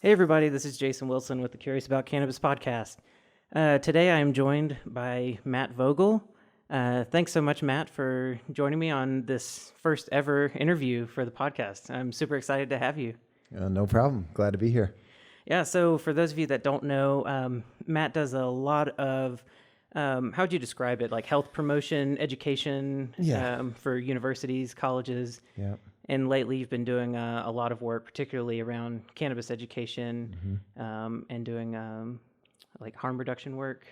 Hey everybody, this is Jason Wilson with the Curious About Cannabis Podcast. Today I am joined by Matt Vogel. Thanks so much, Matt, for joining me on this first ever interview for the podcast. I'm super excited to have you. No problem. Glad to be here. Yeah, so for those of you that don't know, Matt does a lot of, how would you describe it, like health promotion, education for universities, colleges. Yeah. And lately, you've been doing a lot of work, particularly around cannabis education, and doing like harm reduction work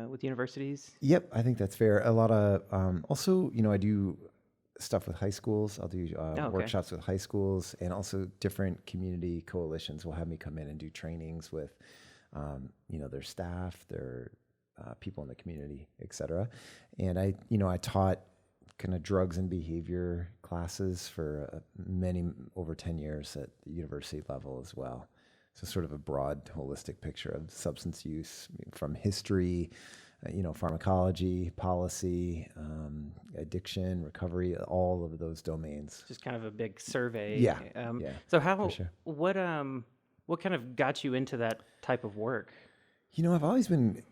with universities. Yep, I think that's fair. A lot of also, I do stuff with high schools. I'll do workshops with high schools, and also different community coalitions will have me come in and do trainings with, their staff, their people in the community, et cetera. And I taught kind of drugs and behavior classes for over 10 years at the university level as well. So sort of a broad, holistic picture of substance use from history, pharmacology, policy, addiction, recovery, all of those domains. Just kind of a big survey. Yeah. So what kind of got you into that type of work? I've always been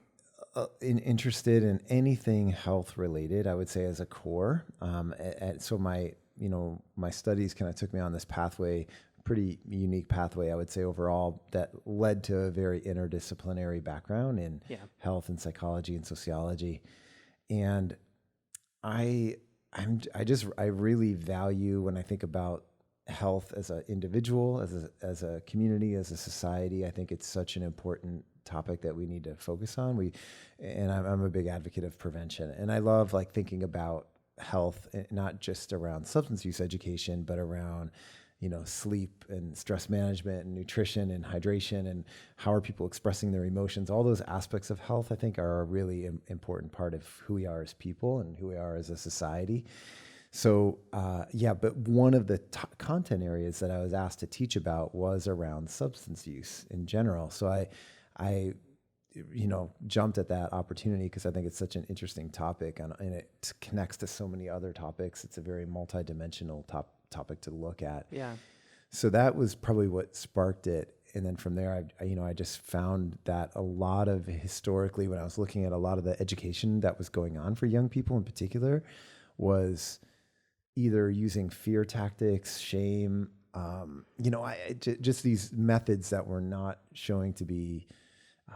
interested in anything health related, I would say, as a core. So my studies kind of took me on this pathway, pretty unique pathway, I would say overall, that led to a very interdisciplinary background in health and psychology and sociology. And I really value, when I think about health as an individual, as a community, as a society, I think it's such an important topic that we need to focus on. I'm a big advocate of prevention, and I love thinking about health, not just around substance use education, but around sleep and stress management and nutrition and hydration, and how are people expressing their emotions. All those aspects of health, I think, are a really important part of who we are as people and who we are as a society. So, but one of the content areas that I was asked to teach about was around substance use in general. So I jumped at that opportunity because I think it's such an interesting topic, and it connects to so many other topics. It's a very multidimensional topic to look at. Yeah. So that was probably what sparked it. And then from there, I just found that a lot of historically, when I was looking at a lot of the education that was going on for young people in particular, was either using fear tactics, shame, just these methods that were not showing to be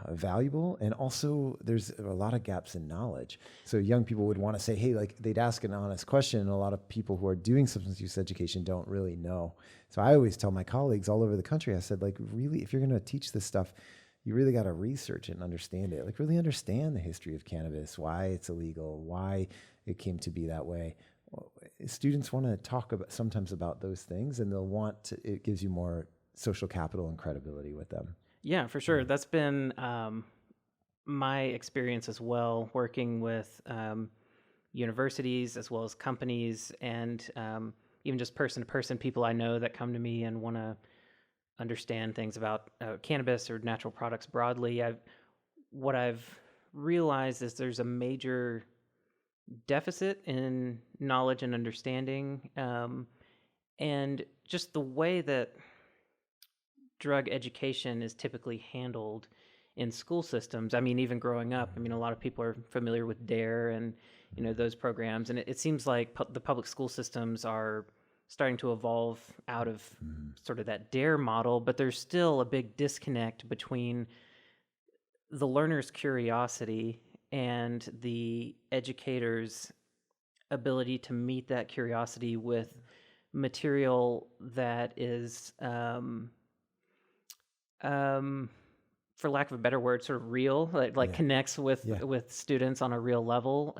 valuable. And also there's a lot of gaps in knowledge. So young people would want to say, hey, they'd ask an honest question, and a lot of people who are doing substance use education don't really know. So I always tell my colleagues all over the country, I said, really, if you're going to teach this stuff, you really got to research it and understand it. Really understand the history of cannabis, why it's illegal, why it came to be that way. Students want to talk sometimes about those things, and they'll want to, it gives you more social capital and credibility with them. Yeah, for sure. That's been my experience as well, working with universities as well as companies, and even just person-to-person people I know that come to me and want to understand things about cannabis or natural products broadly. What I've realized is there's a major deficit in knowledge and understanding, and just the way that drug education is typically handled in school systems. I mean, even growing up, a lot of people are familiar with DARE and those programs, and it seems like the public school systems are starting to evolve out of sort of that DARE model, but there's still a big disconnect between the learner's curiosity and the educator's ability to meet that curiosity with material that is, for lack of a better word, sort of real, connects with students on a real level.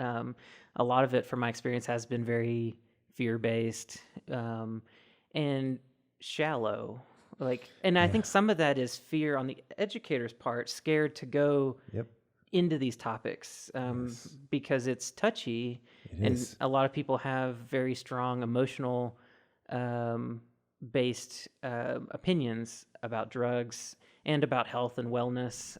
A lot of it, from my experience, has been very fear-based and shallow. I think some of that is fear on the educator's part, scared to go into these topics because it's touchy, and a lot of people have very strong emotional based opinions about drugs and about health and wellness,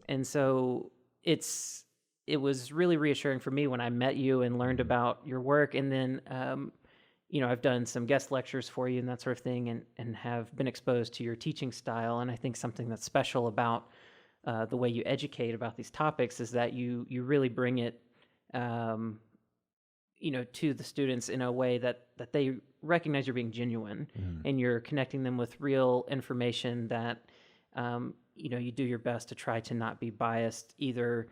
and so it was really reassuring for me when I met you and learned about your work, and then I've done some guest lectures for you and that sort of thing, and have been exposed to your teaching style. And I think something that's special about the way you educate about these topics is that you really bring it, to the students in a way that they recognize you're being genuine, and you're connecting them with real information that, you do your best to try to not be biased either,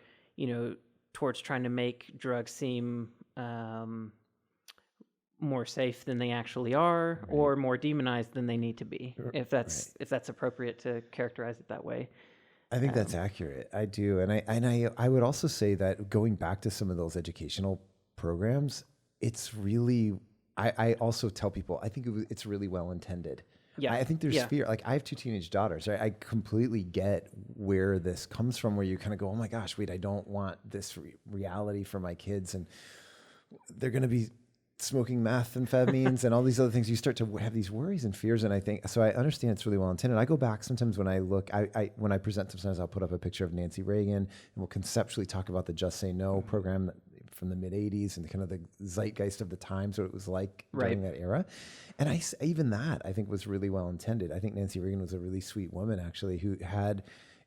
towards trying to make drugs seem more safe than they actually are, right, or more demonized than they need to be, if that's appropriate to characterize it that way. I think that's accurate. I do. And I would also say that going back to some of those educational programs, it's really, I also tell people, I think it's really well intended. Yeah. I think there's fear. Like, I have 2 teenage daughters, right? I completely get where this comes from, where you kind of go, oh my gosh, wait, I don't want this reality for my kids. And they're going to be smoking methamphetamines and all these other things. You start to have these worries and fears. And I think, so I understand it's really well intended. I go back sometimes when I look, when I present, sometimes I'll put up a picture of Nancy Reagan, and we'll conceptually talk about the Just Say No program from the mid-'80s and kind of the zeitgeist of the times, what it was like during that era. And even that, I think, was really well intended. I think Nancy Reagan was a really sweet woman, actually, who had,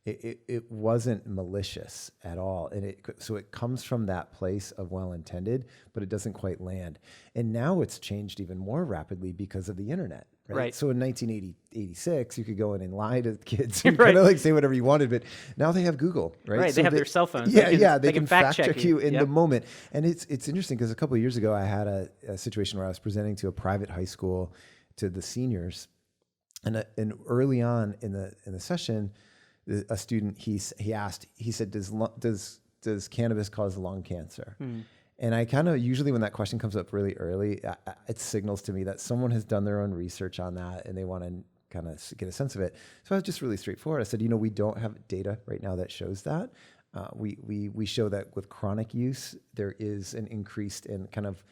it wasn't malicious at all. And so it comes from that place of well-intended, but it doesn't quite land. And now it's changed even more rapidly because of the internet. Right. So in 1986, you could go in and lie to kids and kind of like say whatever you wanted, but now they have Google, right? Right. So they have their cell phones. They can fact check you in the moment. And it's interesting because a couple of years ago, I had a situation where I was presenting to a private high school to the seniors, and early on in the session, a student he said, does cannabis cause lung cancer? And I kind of, usually when that question comes up really early, it signals to me that someone has done their own research on that and they want to kind of get a sense of it. So I was just really straightforward. I said, we don't have data right now that shows that. We show that with chronic use, there is an increase in kind of,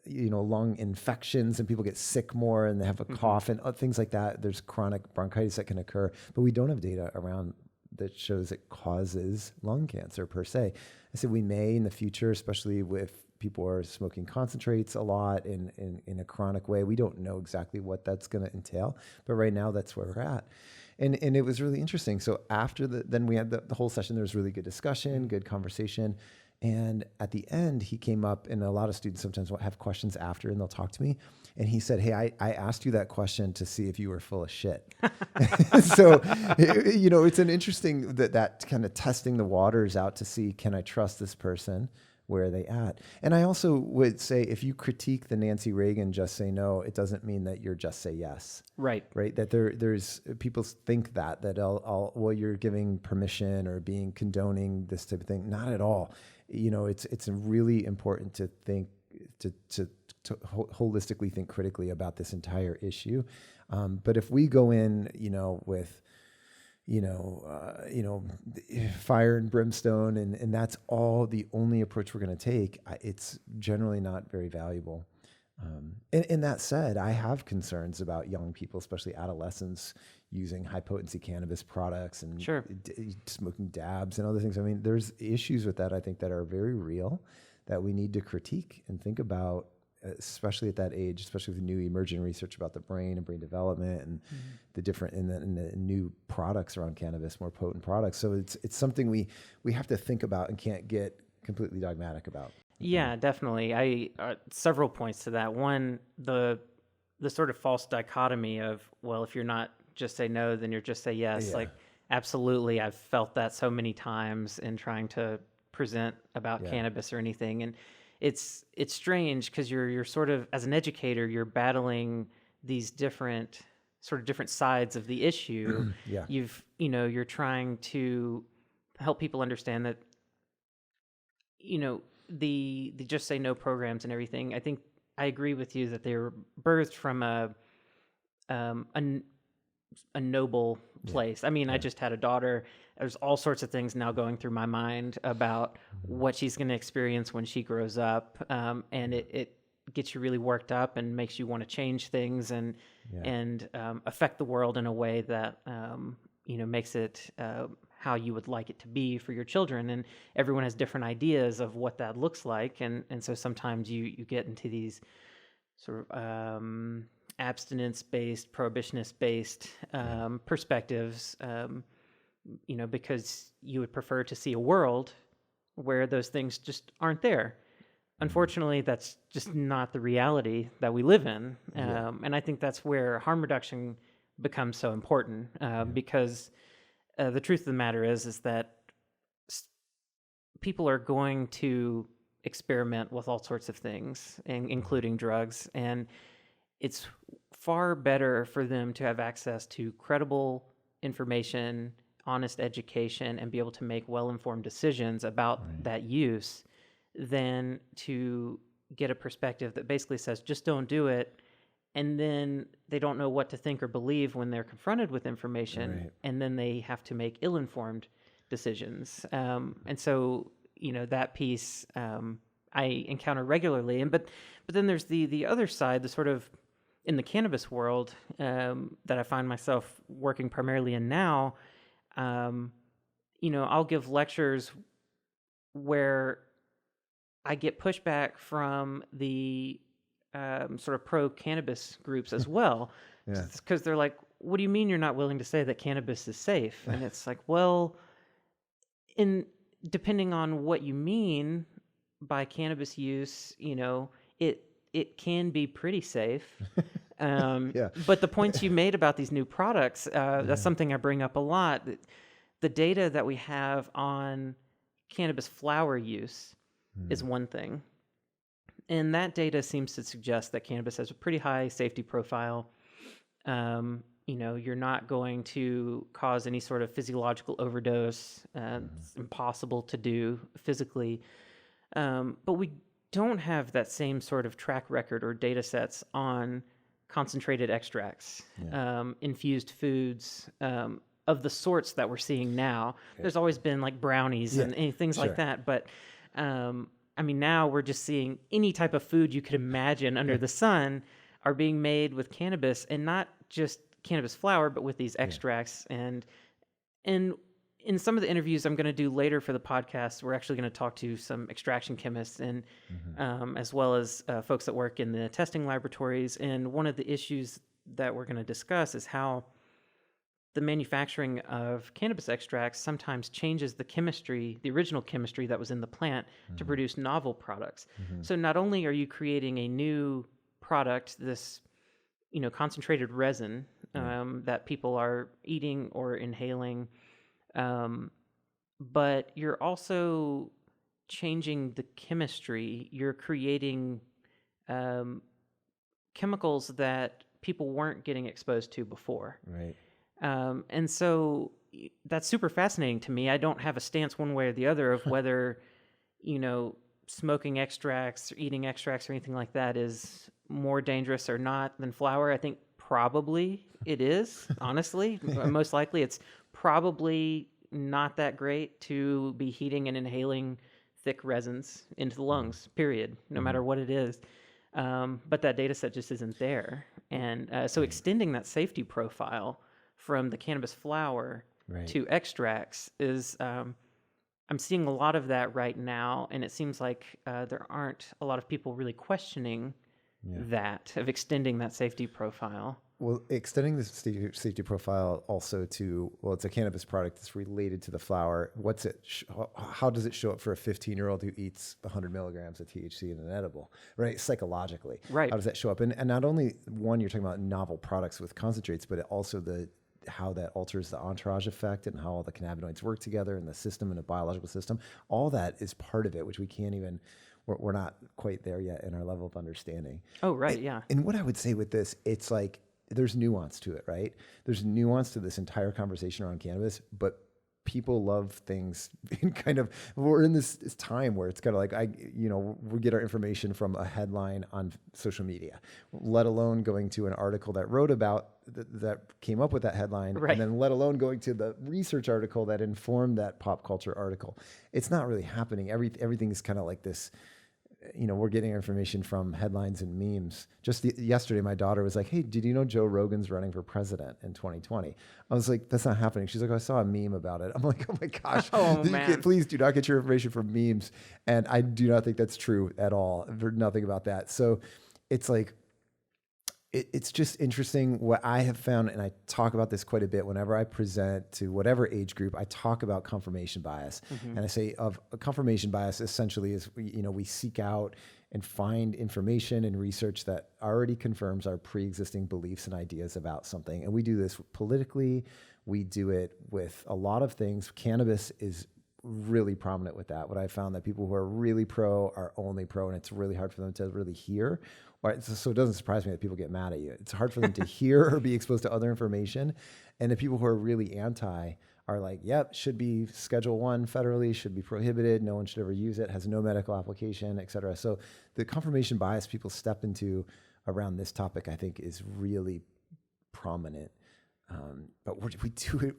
lung infections, and people get sick more and they have a cough and things like that. There's chronic bronchitis that can occur, but we don't have data around that shows it causes lung cancer per se. I said we may in the future, especially if people are smoking concentrates a lot in a chronic way. We don't know exactly what that's going to entail, but right now that's where we're at. And it was really interesting. So after then we had the whole session. There was really good discussion, good conversation. And at the end, he came up, and a lot of students sometimes will have questions after, and they'll talk to me. And he said, hey, I asked you that question to see if you were full of shit. So, it's an interesting that kind of testing the waters out to see, can I trust this person? Where are they at? And I also would say, if you critique the Nancy Reagan Just Say No, it doesn't mean that you're just say yes. Right. That there's people think that you're giving permission or being condoning this type of thing. Not at all. It's really important to think, to holistically think critically about this entire issue. But if we go in, with, fire and brimstone, and that's all the only approach we're going to take, it's generally not very valuable. And that said, I have concerns about young people, especially adolescents, using high potency cannabis products and smoking dabs and other things. I mean, there's issues with that, I think, that are very real that we need to critique and think about, especially at that age, especially with the new emerging research about the brain and brain development and the different and the new products around cannabis, more potent products. So it's something we have to think about and can't get completely dogmatic about. Yeah, definitely. I several points to that. One, the sort of false dichotomy of, well, if you're not just say no, then you're just say yes. Like, absolutely, I've felt that so many times in trying to present about cannabis or anything, and it's strange because you're sort of, as an educator, you're battling these different sides of the issue. You're trying to help people understand that, the Just Say No programs and everything. I think I agree with you that they were birthed from a noble place. I mean, I just had a daughter. There's all sorts of things now going through my mind about what she's going to experience when she grows up. And it gets you really worked up and makes you want to change things and affect the world in a way that, makes it how you would like it to be for your children. And everyone has different ideas of what that looks like. And so sometimes you get into these sort of abstinence-based, prohibitionist-based perspectives, because you would prefer to see a world where those things just aren't there. Unfortunately, that's just not the reality that we live in. And I think that's where harm reduction becomes so important, because the truth of the matter is that people are going to experiment with all sorts of things, including drugs, and it's far better for them to have access to credible information, honest education, and be able to make well-informed decisions about that use than to get a perspective that basically says, just don't do it. And then they don't know what to think or believe when they're confronted with information, and then they have to make ill-informed decisions. And so, that piece I encounter regularly. But then there's the other side, the sort of in the cannabis world that I find myself working primarily in now. I'll give lectures where I get pushback from the sort of pro-cannabis groups as well, because they're like, what do you mean you're not willing to say that cannabis is safe? And it's like, well, depending on what you mean by cannabis use, it can be pretty safe. But the points you made about these new products, that's something I bring up a lot. The data that we have on cannabis flower use is one thing. And that data seems to suggest that cannabis has a pretty high safety profile. You're not going to cause any sort of physiological overdose. It's impossible to do physically. But we don't have that same sort of track record or data sets on concentrated extracts, infused foods, of the sorts that we're seeing now. There's always been like brownies and things like that. But now we're just seeing any type of food you could imagine under the sun are being made with cannabis, and not just cannabis flower, but with these extracts. And in some of the interviews I'm going to do later for the podcast, we're actually going to talk to some extraction chemists and as well as folks that work in the testing laboratories. And one of the issues that we're going to discuss is how the manufacturing of cannabis extracts sometimes changes the chemistry, the original chemistry that was in the plant, to produce novel products. So not only are you creating a new product, this concentrated resin that people are eating or inhaling, but you're also changing the chemistry. You're creating chemicals that people weren't getting exposed to before. Right. And so that's super fascinating to me. I don't have a stance one way or the other of whether, smoking extracts or eating extracts or anything like that is more dangerous or not than flower. I think probably it is, honestly. Most likely it's probably not that great to be heating and inhaling thick resins into the lungs, period, no matter what it is. But that data set just isn't there. And so extending that safety profile from the cannabis flower to extracts is, I'm seeing a lot of that right now, and it seems like there aren't a lot of people really questioning that, of extending that safety profile. Well, extending the safety profile also to, it's a cannabis product that's related to the flower. How does it show up for a 15-year-old who eats 100 milligrams of THC in an edible, right? Psychologically, right? How does that show up? And not only one, you're talking about novel products with concentrates, but also how that alters the entourage effect and how all the cannabinoids work together in the system, in a biological system. All that is part of it, which we can't even, we're not quite there yet in our level of understanding. Oh, right, yeah. And what I would say with this, it's like, there's nuance to it, right? There's nuance to this entire conversation around cannabis, but people love things in we're in this time where it's kind of like, we get our information from a headline on social media, let alone going to an article that wrote about, that came up with that headline, and then let alone going to the research article that informed that pop culture article. It's not really happening. Everything is kind of like this, we're getting information from headlines and memes. Just yesterday, my daughter was like, hey, did you know Joe Rogan's running for president in 2020? I was like, that's not happening. She's like, I saw a meme about it. I'm like, oh my gosh, please do not get your information from memes. And I do not think that's true at all. I've heard nothing about that. So it's like, It's just interesting what I have found, and I talk about this quite a bit whenever I present to whatever age group. I talk about confirmation bias, and I say of a confirmation bias essentially is, we seek out and find information and research that already confirms our pre-existing beliefs and ideas about something. And we do this politically. We do it with a lot of things. Cannabis is really prominent with that. What I found that people who are really pro are only pro, and it's really hard for them to really hear. So it doesn't surprise me that people get mad at you. It's hard for them to hear or be exposed to other information. And the people who are really anti are like, yep, should be Schedule 1 federally, should be prohibited. No one should ever use it, has no medical application, et cetera. So the confirmation bias people step into around this topic, I think, is really prominent. But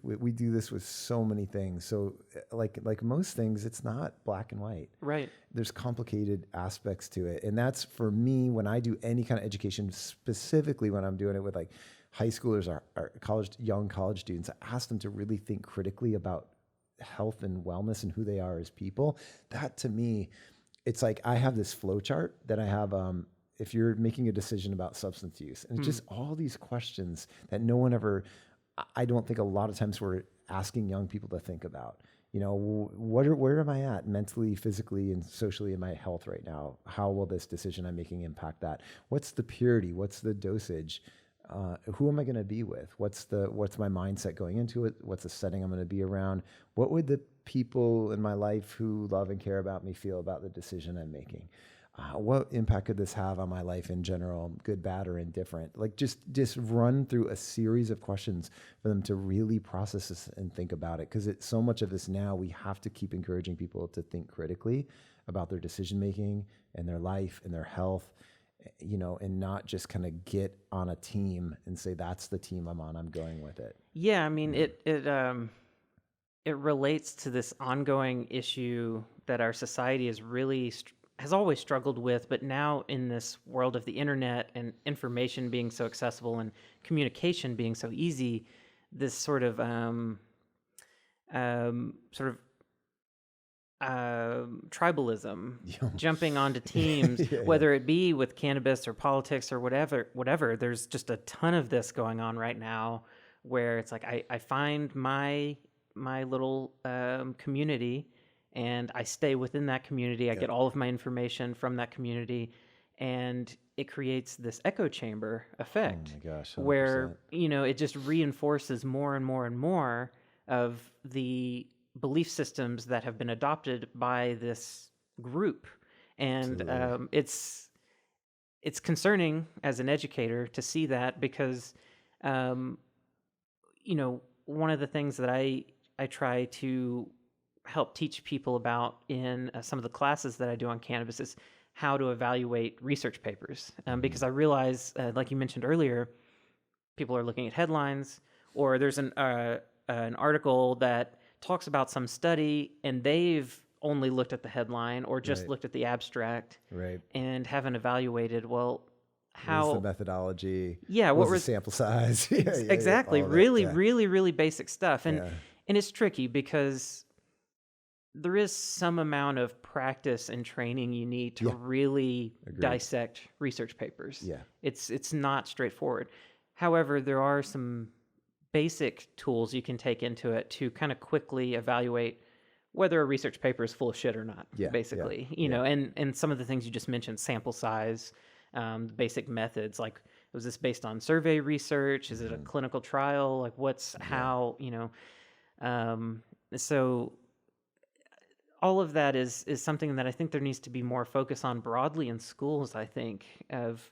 we do this with so many things. So like most things, it's not black and white. Right. There's complicated aspects to it. And that's for me, when I do any kind of education, specifically when I'm doing it with like high schoolers or young college students, I ask them to really think critically about health and wellness and who they are as people. That to me, it's like I have this flow chart that I have, if you're making a decision about substance use, and it's just all these questions that no one ever, I don't think a lot of times we're asking young people to think about, where am I at mentally, physically, and socially in my health right now? How will this decision I'm making impact that? What's the purity? What's the dosage? Who am I going to be with? What's my mindset going into it? What's the setting I'm going to be around? What would the people in my life who love and care about me feel about the decision I'm making? What impact could this have on my life in general, good, bad, or indifferent? Like just run through a series of questions for them to really process this and think about it. Because so much of this now, we have to keep encouraging people to think critically about their decision making and their life and their health, and not just kind of get on a team and say, that's the team I'm on, I'm going with it. Yeah, I mean, it relates to this ongoing issue that our society is really has always struggled with, but now in this world of the internet and information being so accessible and communication being so easy, this sort of tribalism, jumping onto teams, whether it be with cannabis or politics or whatever, there's just a ton of this going on right now where it's like, I find my little community, and I stay within that community. I get all of my information from that community, and it creates this echo chamber effect. Oh my gosh, 100%. Where, it just reinforces more and more and more of the belief systems that have been adopted by this group. And it's concerning as an educator to see that, because, one of the things that I try to help teach people about in some of the classes that I do on cannabis is how to evaluate research papers. Because I realize, like you mentioned earlier, people are looking at headlines, or there's an article that talks about some study and they've only looked at the headline or just looked at the abstract, and haven't evaluated, well, how what's the methodology? Yeah, what was the sample size? Exactly. Really basic stuff. And it's tricky because there is some amount of practice and training you need to really dissect research papers. Yeah. It's not straightforward. However, there are some basic tools you can take into it to kind of quickly evaluate whether a research paper is full of shit or not, basically. And some of the things you just mentioned, sample size, the basic methods, like, was this based on survey research? Is it a clinical trial? Like, how, so all of that is something that I think there needs to be more focus on broadly in schools, I think, of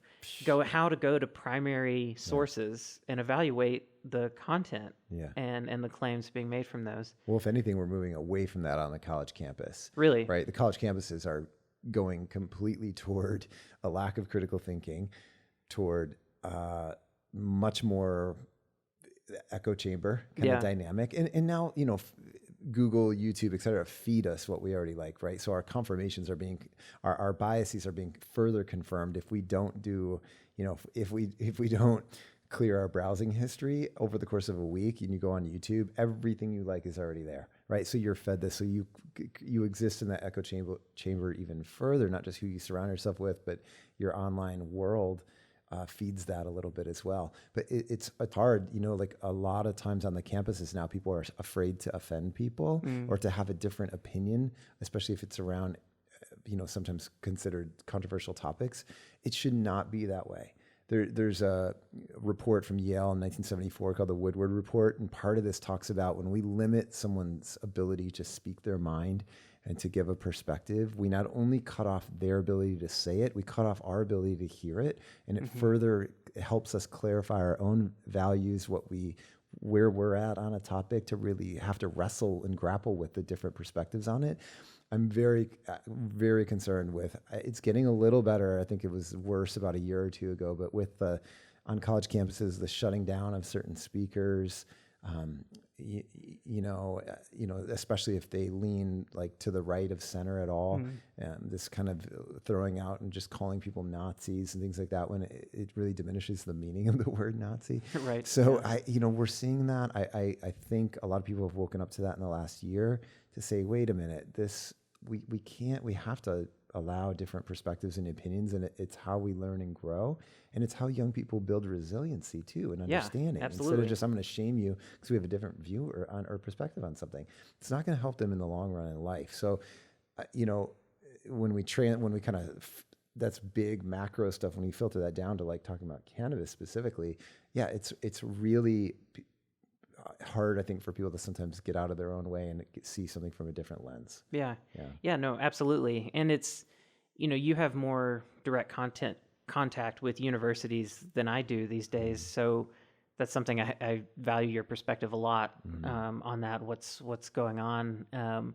how to go to primary sources and evaluate the content and the claims being made from those. Well, if anything, we're moving away from that on the college campus. Really? Right? The college campuses are going completely toward a lack of critical thinking, toward much more echo chamber kind of dynamic. And now, Google, YouTube, et cetera, feed us what we already like, right? So our confirmations are our biases are being further confirmed if we don't do, if we don't clear our browsing history over the course of a week and you go on YouTube, everything you like is already there, right? So you're fed this. So you exist in that echo chamber even further, not just who you surround yourself with, but your online world. feeds that a little bit as well. But it's hard, like a lot of times on the campuses now, people are afraid to offend people or to have a different opinion, especially if it's around, sometimes considered controversial topics. It should not be that way. There's a report from Yale in 1974 called the Woodward Report, and part of this talks about when we limit someone's ability to speak their mind and to give a perspective, we not only cut off their ability to say it, we cut off our ability to hear it, and it further helps us clarify our own values, where we're at on a topic, to really have to wrestle and grapple with the different perspectives on it. I'm very, very concerned with, it's getting a little better. I think it was worse about a year or two ago, but with on college campuses, the shutting down of certain speakers, especially if they lean like to the right of center at all, this kind of throwing out and just calling people Nazis and things like that, when it really diminishes the meaning of the word Nazi. Right. So we're seeing that. I think a lot of people have woken up to that in the last year to say, wait a minute, we have to allow different perspectives and opinions, and it's how we learn and grow, and it's how young people build resiliency too and understanding. Absolutely. Instead of just, I'm going to shame you because we have a different view or perspective on something, it's not going to help them in the long run in life. So, when we kind of, that's big macro stuff. When you filter that down to like talking about cannabis specifically, it's really hard, I think, for people to sometimes get out of their own way and see something from a different lens. Yeah, no, absolutely. And it's, you have more direct contact with universities than I do these days. So that's something I value your perspective a lot on that. What's going on.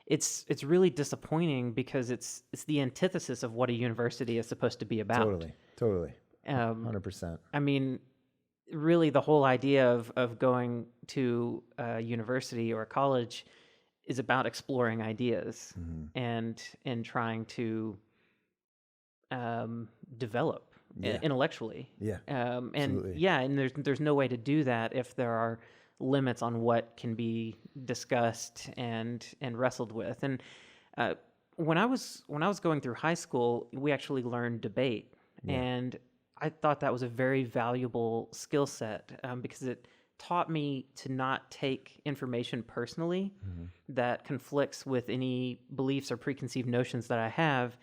It's really disappointing because it's the antithesis of what a university is supposed to be about. Totally. 100%. I mean, really the whole idea of going to a university or a college is about exploring ideas and trying to develop intellectually. And there's no way to do that if there are limits on what can be discussed and wrestled with. And when I was going through high school, we actually learned debate, and I thought that was a very valuable skill set because it taught me to not take information personally that conflicts with any beliefs or preconceived notions that I have.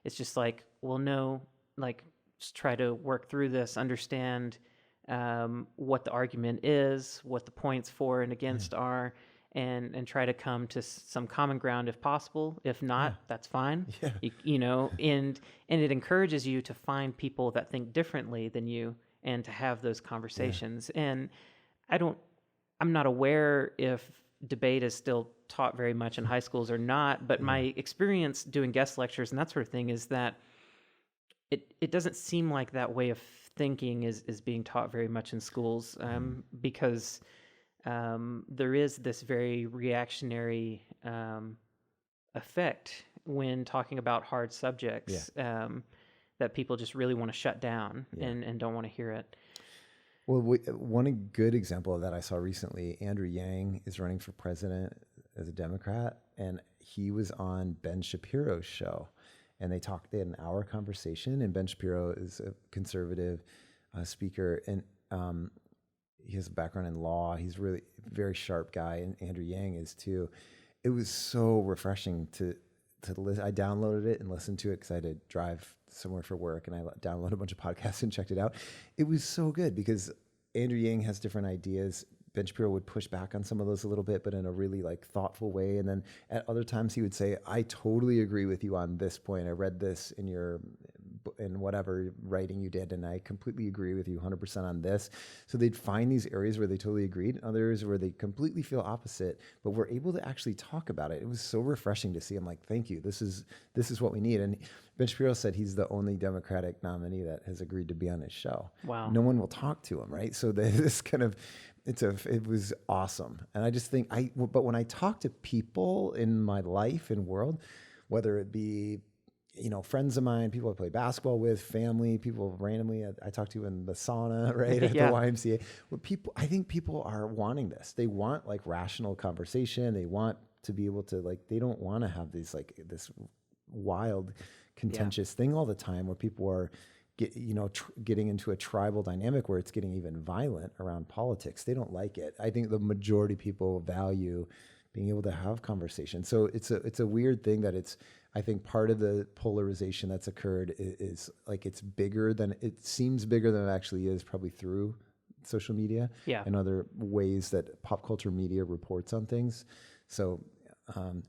It's just like, well, no, like just try to work through this, understand what the argument is, what the points for and against are, and try to come to some common ground if possible. If not, that's fine. And it encourages you to find people that think differently than you and to have those conversations. And I'm not aware if debate is still taught very much in high schools or not, but my experience doing guest lectures and that sort of thing is that it doesn't seem like that way of thinking is being taught very much in schools because there is this very reactionary effect when talking about hard subjects that people just really want to shut down and don't want to hear it. Well, one good example of that I saw recently, Andrew Yang is running for president as a Democrat, and he was on Ben Shapiro's show, and they had an hour conversation, and Ben Shapiro is a conservative speaker, and he has a background in law. He's really a very sharp guy, and Andrew Yang is too. It was so refreshing to listen. I downloaded it and listened to it because I had to drive somewhere for work, and I downloaded a bunch of podcasts and checked it out. It was so good because Andrew Yang has different ideas. Ben Shapiro would push back on some of those a little bit, but in a really like thoughtful way. And then at other times he would say, I totally agree with you on this point. I read this in whatever writing you did, and I completely agree with you 100% on this. So they'd find these areas where they totally agreed, and others where they completely feel opposite, but we're able to actually talk about it. It was so refreshing to see. I'm like, thank you. This is what we need. And Ben Shapiro said he's the only Democratic nominee that has agreed to be on his show. Wow. No one will talk to him, right? So this kind of, it was awesome. And I just think but when I talk to people in my life and world, whether it be, friends of mine, people I play basketball with, family, people randomly I talk to in the sauna, right, at the YMCA. I think people are wanting this. They want like rational conversation. They want to be able to they don't want to have these this wild, contentious thing all the time where people are getting into a tribal dynamic where it's getting even violent around politics. They don't like it. I think the majority of people value being able to have conversations. So it's a weird thing that I think part of the polarization that's occurred is like it seems bigger than it actually is, probably through social media and other ways that pop culture media reports on things. So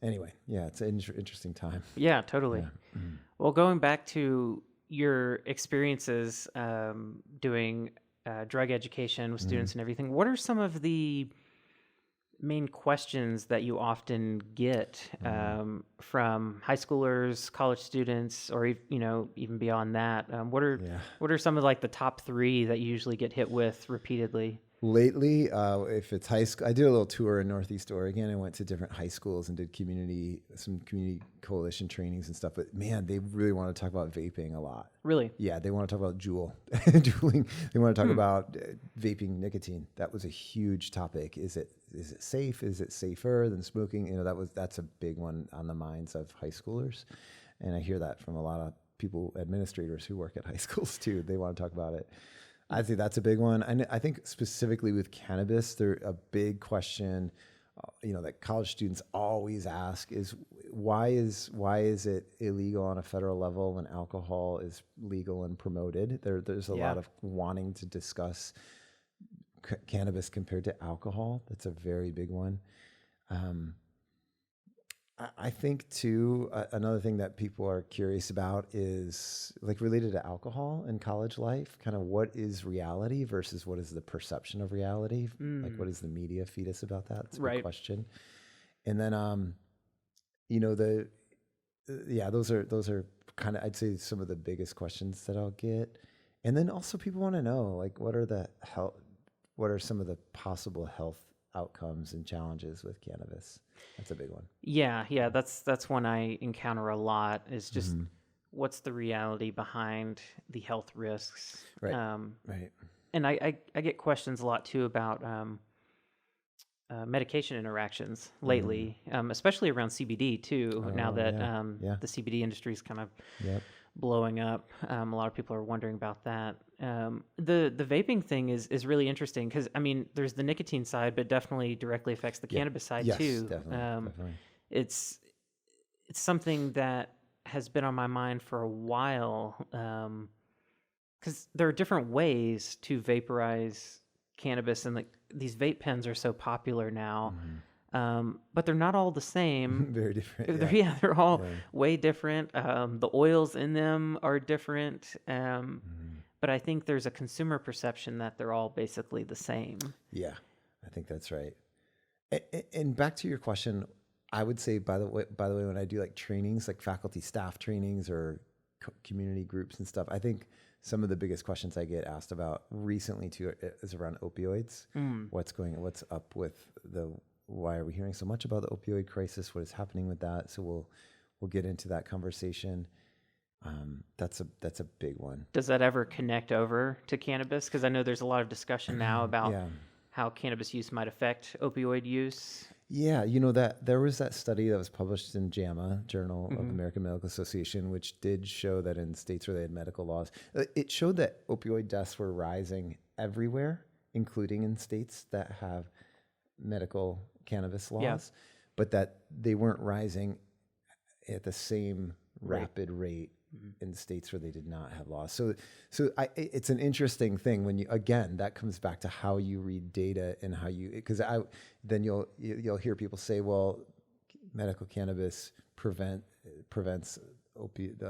anyway, it's an interesting time. Yeah, totally. Yeah. Mm-hmm. Well, going back to your experiences doing drug education with students and everything, what are some of the main questions that you often get from high schoolers, college students, or even beyond that? What are some of like the top 3 that you usually get hit with repeatedly? Lately, if it's high school, I did a little tour in Northeast Oregon. I went to different high schools and did some community coalition trainings and stuff. But man, they really want to talk about vaping a lot. Really? Yeah, they want to talk about juuling. They want to talk about vaping nicotine. That was a huge topic. Is it safe? Is it safer than smoking? That's a big one on the minds of high schoolers, and I hear that from a lot of administrators who work at high schools too. They want to talk about it. I think that's a big one. And I think specifically with cannabis, a big question, that college students always ask is why is it illegal on a federal level when alcohol is legal and promoted? There's a lot of wanting to discuss cannabis compared to alcohol. That's a very big one. I think too, another thing that people are curious about is like related to alcohol in college life, kind of what is reality versus what is the perception of reality? Like what does the media feed us about that? That's a good question. And then, those are kind of, I'd say some of the biggest questions that I'll get. And then also people want to know, like, what are some of the possible health outcomes and challenges with cannabis? That's a big one. Yeah, that's one I encounter a lot, is just what's the reality behind the health risks. Right. And I get questions a lot too about medication interactions lately, especially around CBD too. Now that the CBD industry is kind of blowing up, a lot of people are wondering about that. The vaping thing is really interesting because there's the nicotine side, but definitely directly affects the cannabis side too. Definitely. It's something that has been on my mind for a while, because there are different ways to vaporize cannabis, and like these vape pens are so popular now. But they're not all the same. Very different. They're all way different. The oils in them are different. But I think there's a consumer perception that they're all basically the same. Yeah, I think that's right. And back to your question, I would say, by the way, when I do like trainings, like faculty staff trainings or community groups and stuff, I think some of the biggest questions I get asked about recently too is around opioids. What's up with why are we hearing so much about the opioid crisis? What is happening with that? So we'll get into that conversation. That's a big one. Does that ever connect over to cannabis? Because I know there's a lot of discussion now about how cannabis use might affect opioid use. Yeah, that there was that study that was published in JAMA, Journal of the American Medical Association, which did show that in states where they had medical laws, it showed that opioid deaths were rising everywhere, including in states that have medical cannabis laws, but that they weren't rising at the same rapid rate in states where they did not have laws. So it's an interesting thing when that comes back to how you read data and how then you'll hear people say, well, medical cannabis prevents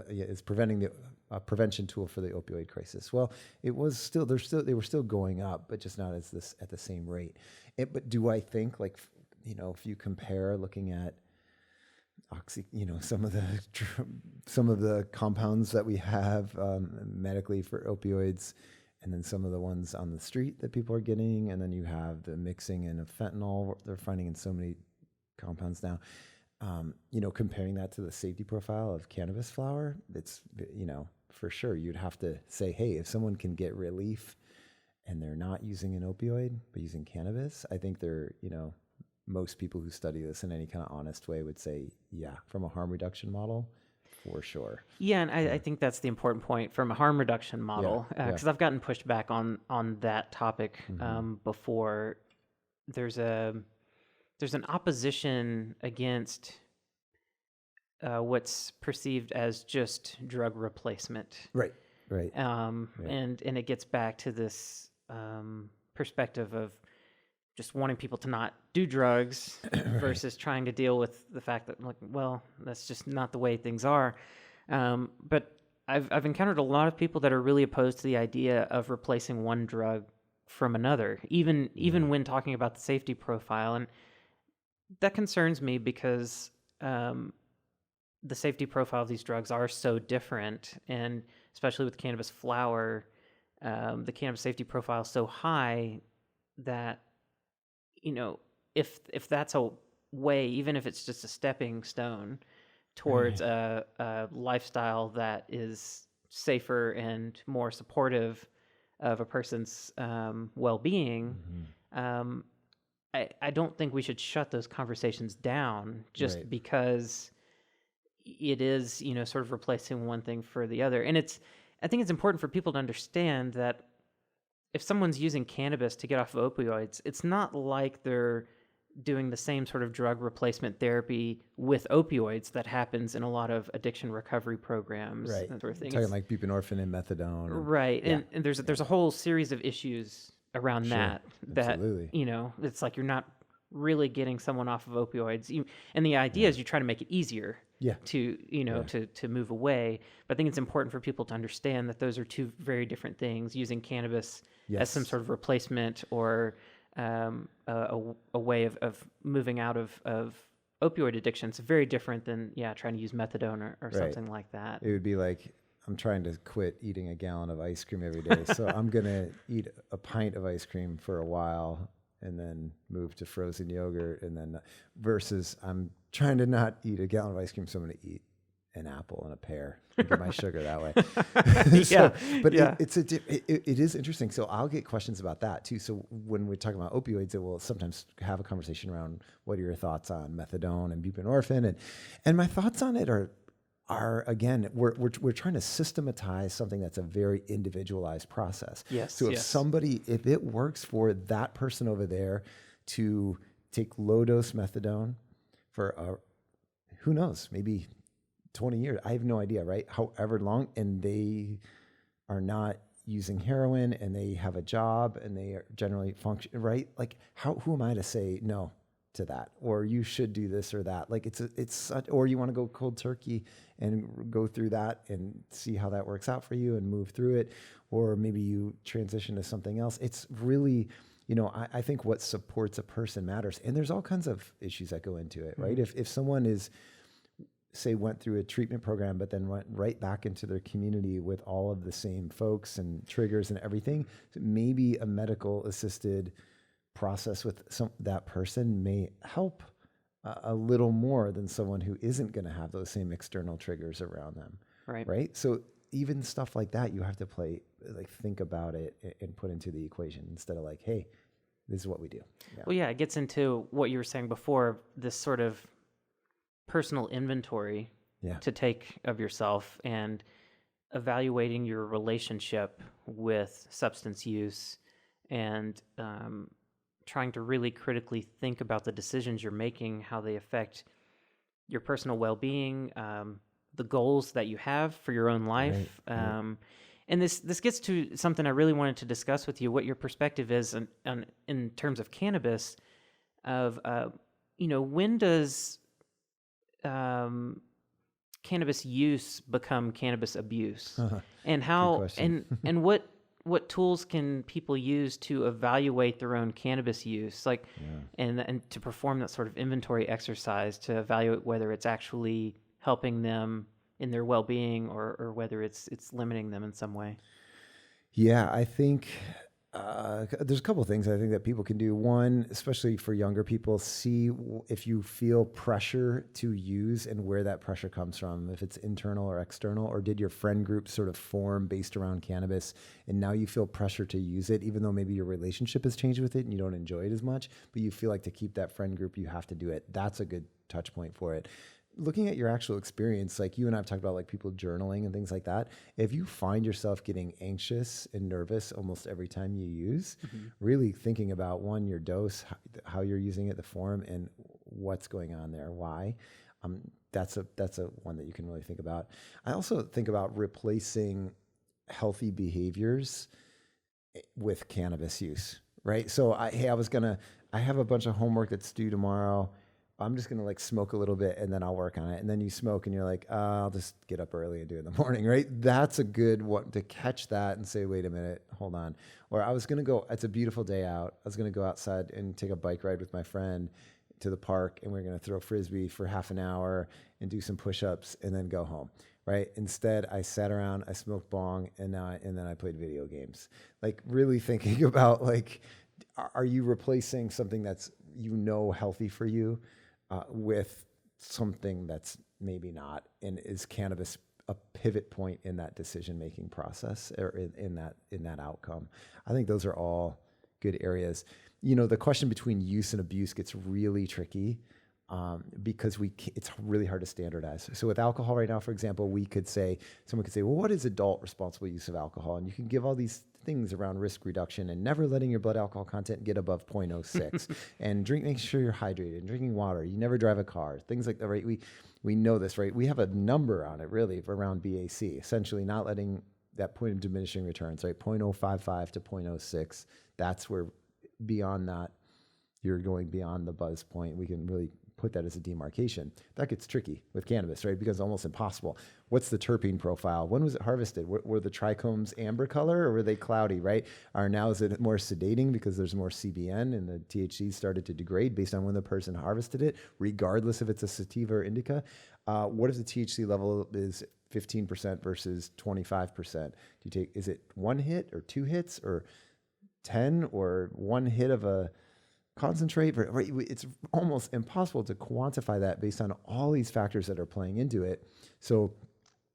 is preventing the prevention tool for the opioid crisis. Well, they were still going up, but just not at the same rate. But do I think, like, if you compare looking at some of the compounds that we have medically for opioids, and then some of the ones on the street that people are getting, and then you have the mixing in of fentanyl they're finding in so many compounds now. Comparing that to the safety profile of cannabis flower, it's for sure you'd have to say, hey, if someone can get relief and they're not using an opioid but using cannabis, I think they're most people who study this in any kind of honest way would say, yeah, from a harm reduction model, for sure. Yeah, and I think that's the important point from a harm reduction model, because I've gotten pushed back on that topic before. There's an opposition against what's perceived as just drug replacement. Right. And it gets back to this perspective of just wanting people to not do drugs versus trying to deal with the fact that, like, well, that's just not the way things are. But I've encountered a lot of people that are really opposed to the idea of replacing one drug from another, even when talking about the safety profile. And that concerns me because the safety profile of these drugs are so different, and especially with cannabis flower, the cannabis safety profile is so high that, if that's a way, even if it's just a stepping stone towards a lifestyle that is safer and more supportive of a person's well-being, I don't think we should shut those conversations down just because it is, sort of replacing one thing for the other. And I think it's important for people to understand that if someone's using cannabis to get off of opioids, it's not like they're doing the same sort of drug replacement therapy with opioids that happens in a lot of addiction recovery programs, that sort of thing. Talking like buprenorphine and methadone. Right. And there's a whole series of issues around that, absolutely. It's like you're not really getting someone off of opioids. And the idea is you try to make it easier to move away. But I think it's important for people to understand that those are two very different things. Using cannabis as some sort of replacement or a way of moving out of opioid addiction is very different than trying to use methadone or something like that. It would be like, I'm trying to quit eating a gallon of ice cream every day, so I'm gonna eat a pint of ice cream for a while and then move to frozen yogurt, and then versus I'm trying to not eat a gallon of ice cream, so I'm gonna eat an apple and a pear and get my sugar that way. It is interesting. So I'll get questions about that too. So when we're talking about opioids, it will sometimes have a conversation around what are your thoughts on methadone and buprenorphine, and my thoughts on it are again, we're trying to systematize something that's a very individualized process. So if it works for that person over there to take low dose methadone for who knows, maybe 20 years, I have no idea, right? However long, and they are not using heroin and they have a job and they are generally function, right? Like who am I to say no to that, or you should do this or that? Like or you want to go cold turkey and go through that and see how that works out for you and move through it, or maybe you transition to something else. It's really, I think what supports a person matters, and there's all kinds of issues that go into it, right? If someone is, say, went through a treatment program, but then went right back into their community with all of the same folks and triggers and everything, so maybe a medical assisted process with that person may help a little more than someone who isn't going to have those same external triggers around them. Right. So even stuff like that, you have to think about it and put into the equation instead of like, hey, this is what we do. Well, it gets into what you were saying before, this sort of personal inventory to take of yourself and evaluating your relationship with substance use and trying to really critically think about the decisions you're making, how they affect your personal well-being, the goals that you have for your own life. And this gets to something I really wanted to discuss with you, what your perspective is in terms of cannabis, of, when does cannabis use become cannabis abuse? And how, and what tools can people use to evaluate their own cannabis use, and to perform that sort of inventory exercise to evaluate whether it's actually helping them in their well-being or whether it's limiting them in some way? I think there's a couple of things I think that people can do. One, especially for younger people, see if you feel pressure to use and where that pressure comes from, if it's internal or external, or did your friend group sort of form based around cannabis and now you feel pressure to use it, even though maybe your relationship has changed with it and you don't enjoy it as much, but you feel like to keep that friend group, you have to do it. That's a good touch point for it. looking at your actual experience, like you and I've talked about, like people journaling and things like that. If you find yourself getting anxious and nervous almost every time you use, really thinking about one, your dose, how you're using it, the form, and what's going on there, why. That's a one that you can really think about. I also think about replacing healthy behaviors with cannabis use, right? So I have a bunch of homework that's due tomorrow. I'm just going to like smoke a little bit and then I'll work on it. And then you smoke and you're like, I'll just get up early and do it in the morning, right? That's a good one to catch that and say, wait a minute, hold on. Or I was going to go, it's a beautiful day out. I was going to go outside and take a bike ride with my friend to the park, and we're going to throw Frisbee for half an hour and do some push-ups and then go home, right? Instead, I sat around, I smoked bong, and then I played video games. Like really thinking about like, are you replacing something that's, healthy for you with something that's maybe not? And is cannabis a pivot point in that decision-making process or in that outcome? I think those are all good areas. The question between use and abuse gets really tricky because it's really hard to standardize. So with alcohol right now, for example, someone could say, well, what is adult responsible use of alcohol? And you can give all these things around risk reduction and never letting your blood alcohol content get above 0.06 and making sure you're hydrated and drinking water. You never drive a car, things like that, right? We know this, right? We have a number on it really around BAC, essentially not letting that point of diminishing returns, right? 0.055 to 0.06. That's where beyond that, you're going beyond the buzz point. We can really put that as a demarcation. That gets tricky with cannabis, right? Because it's almost impossible. What's the terpene profile? When was it harvested? Were the trichomes amber color or were they cloudy, right? Now is it more sedating because there's more CBN and the THC started to degrade based on when the person harvested it, regardless if it's a sativa or indica? What if the THC level is 15% versus 25%? Is it one hit or two hits or 10 or one hit of a concentrate? Right? It's almost impossible to quantify that based on all these factors that are playing into it. So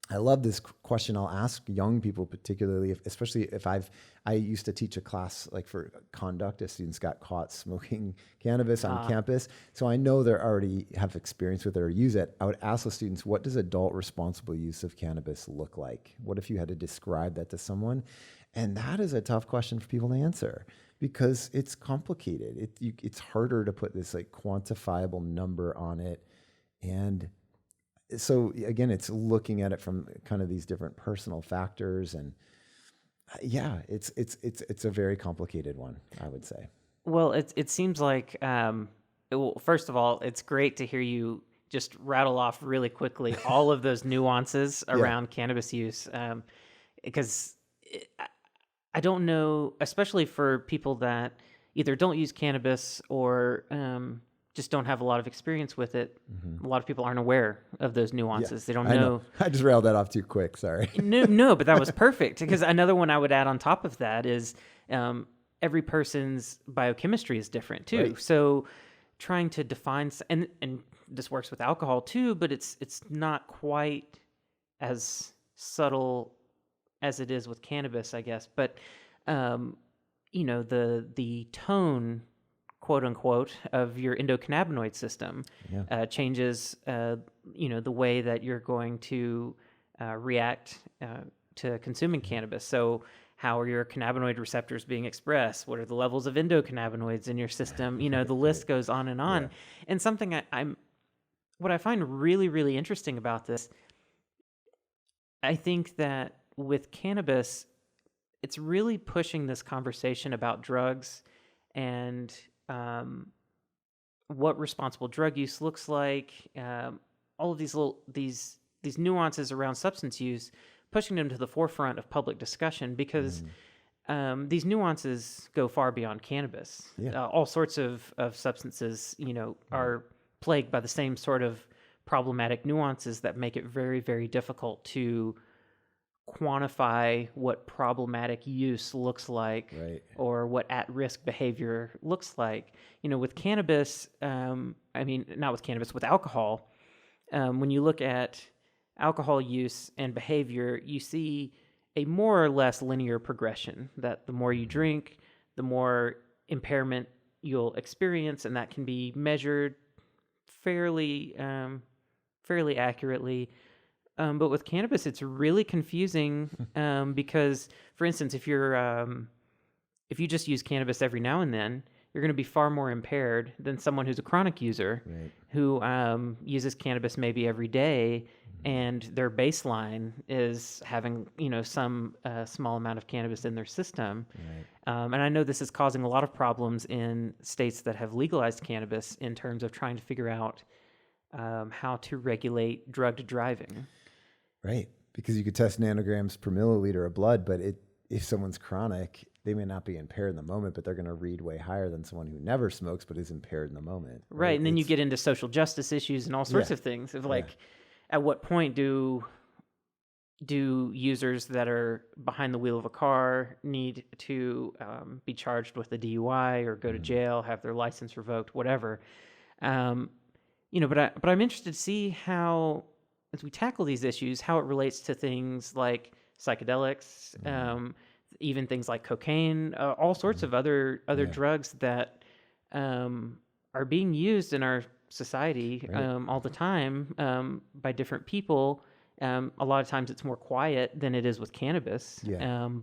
I love this question. I'll ask young people, particularly, especially if I used to teach a class like for conduct if students got caught smoking cannabis on campus. So I know they already have experience with it or use it. I would ask the students, what does adult responsible use of cannabis look like? What if you had to describe that to someone? And that is a tough question for people to answer because it's complicated. It's harder to put this like quantifiable number on it. And so again, it's looking at it from kind of these different personal factors. And yeah, it's a very complicated one, I would say. Well, it seems like, first of all, it's great to hear you just rattle off really quickly all of those nuances around cannabis use. Because I don't know, especially for people that either don't use cannabis or just don't have a lot of experience with it. A lot of people aren't aware of those nuances. They don't know. I just railed that off too quick. Sorry. No, but that was perfect. Because another one I would add on top of that is every person's biochemistry is different too. Right. So trying to define, and this works with alcohol too, but it's not quite as subtle as it is with cannabis, I guess. But, the tone, quote unquote, of your endocannabinoid system changes, the way that you're going to react to consuming cannabis. So how are your cannabinoid receptors being expressed? What are the levels of endocannabinoids in your system? The list goes on and on. Yeah. And something what I find really, really interesting about this, I think that with cannabis, it's really pushing this conversation about drugs and what responsible drug use looks like. All of these nuances around substance use, pushing them to the forefront of public discussion because these nuances go far beyond cannabis. Yeah. All sorts of substances, are plagued by the same sort of problematic nuances that make it very, very difficult to quantify what problematic use looks like, right, or what at-risk behavior looks like. With cannabis, not with cannabis, with alcohol, when you look at alcohol use and behavior, you see a more or less linear progression that the more you drink, the more impairment you'll experience, and that can be measured fairly fairly accurately. But with cannabis, it's really confusing because, for instance, if you just use cannabis every now and then, you're going to be far more impaired than someone who's a chronic user Right. who uses cannabis maybe every day, and their baseline is having some small amount of cannabis in their system. Right. And I know this is causing a lot of problems in states that have legalized cannabis in terms of trying to figure out how to regulate drugged driving. Right. Because you could test nanograms per milliliter of blood, but if someone's chronic, they may not be impaired in the moment, but they're going to read way higher than someone who never smokes but is impaired in the moment. Right. And then you get into social justice issues and all sorts of things of like, at what point do users that are behind the wheel of a car need to be charged with a DUI or go to jail, have their license revoked, whatever? But I'm interested to see how, as we tackle these issues, how it relates to things like psychedelics, even things like cocaine, all sorts of other drugs that are being used in our society all the time by different people. A lot of times it's more quiet than it is with cannabis,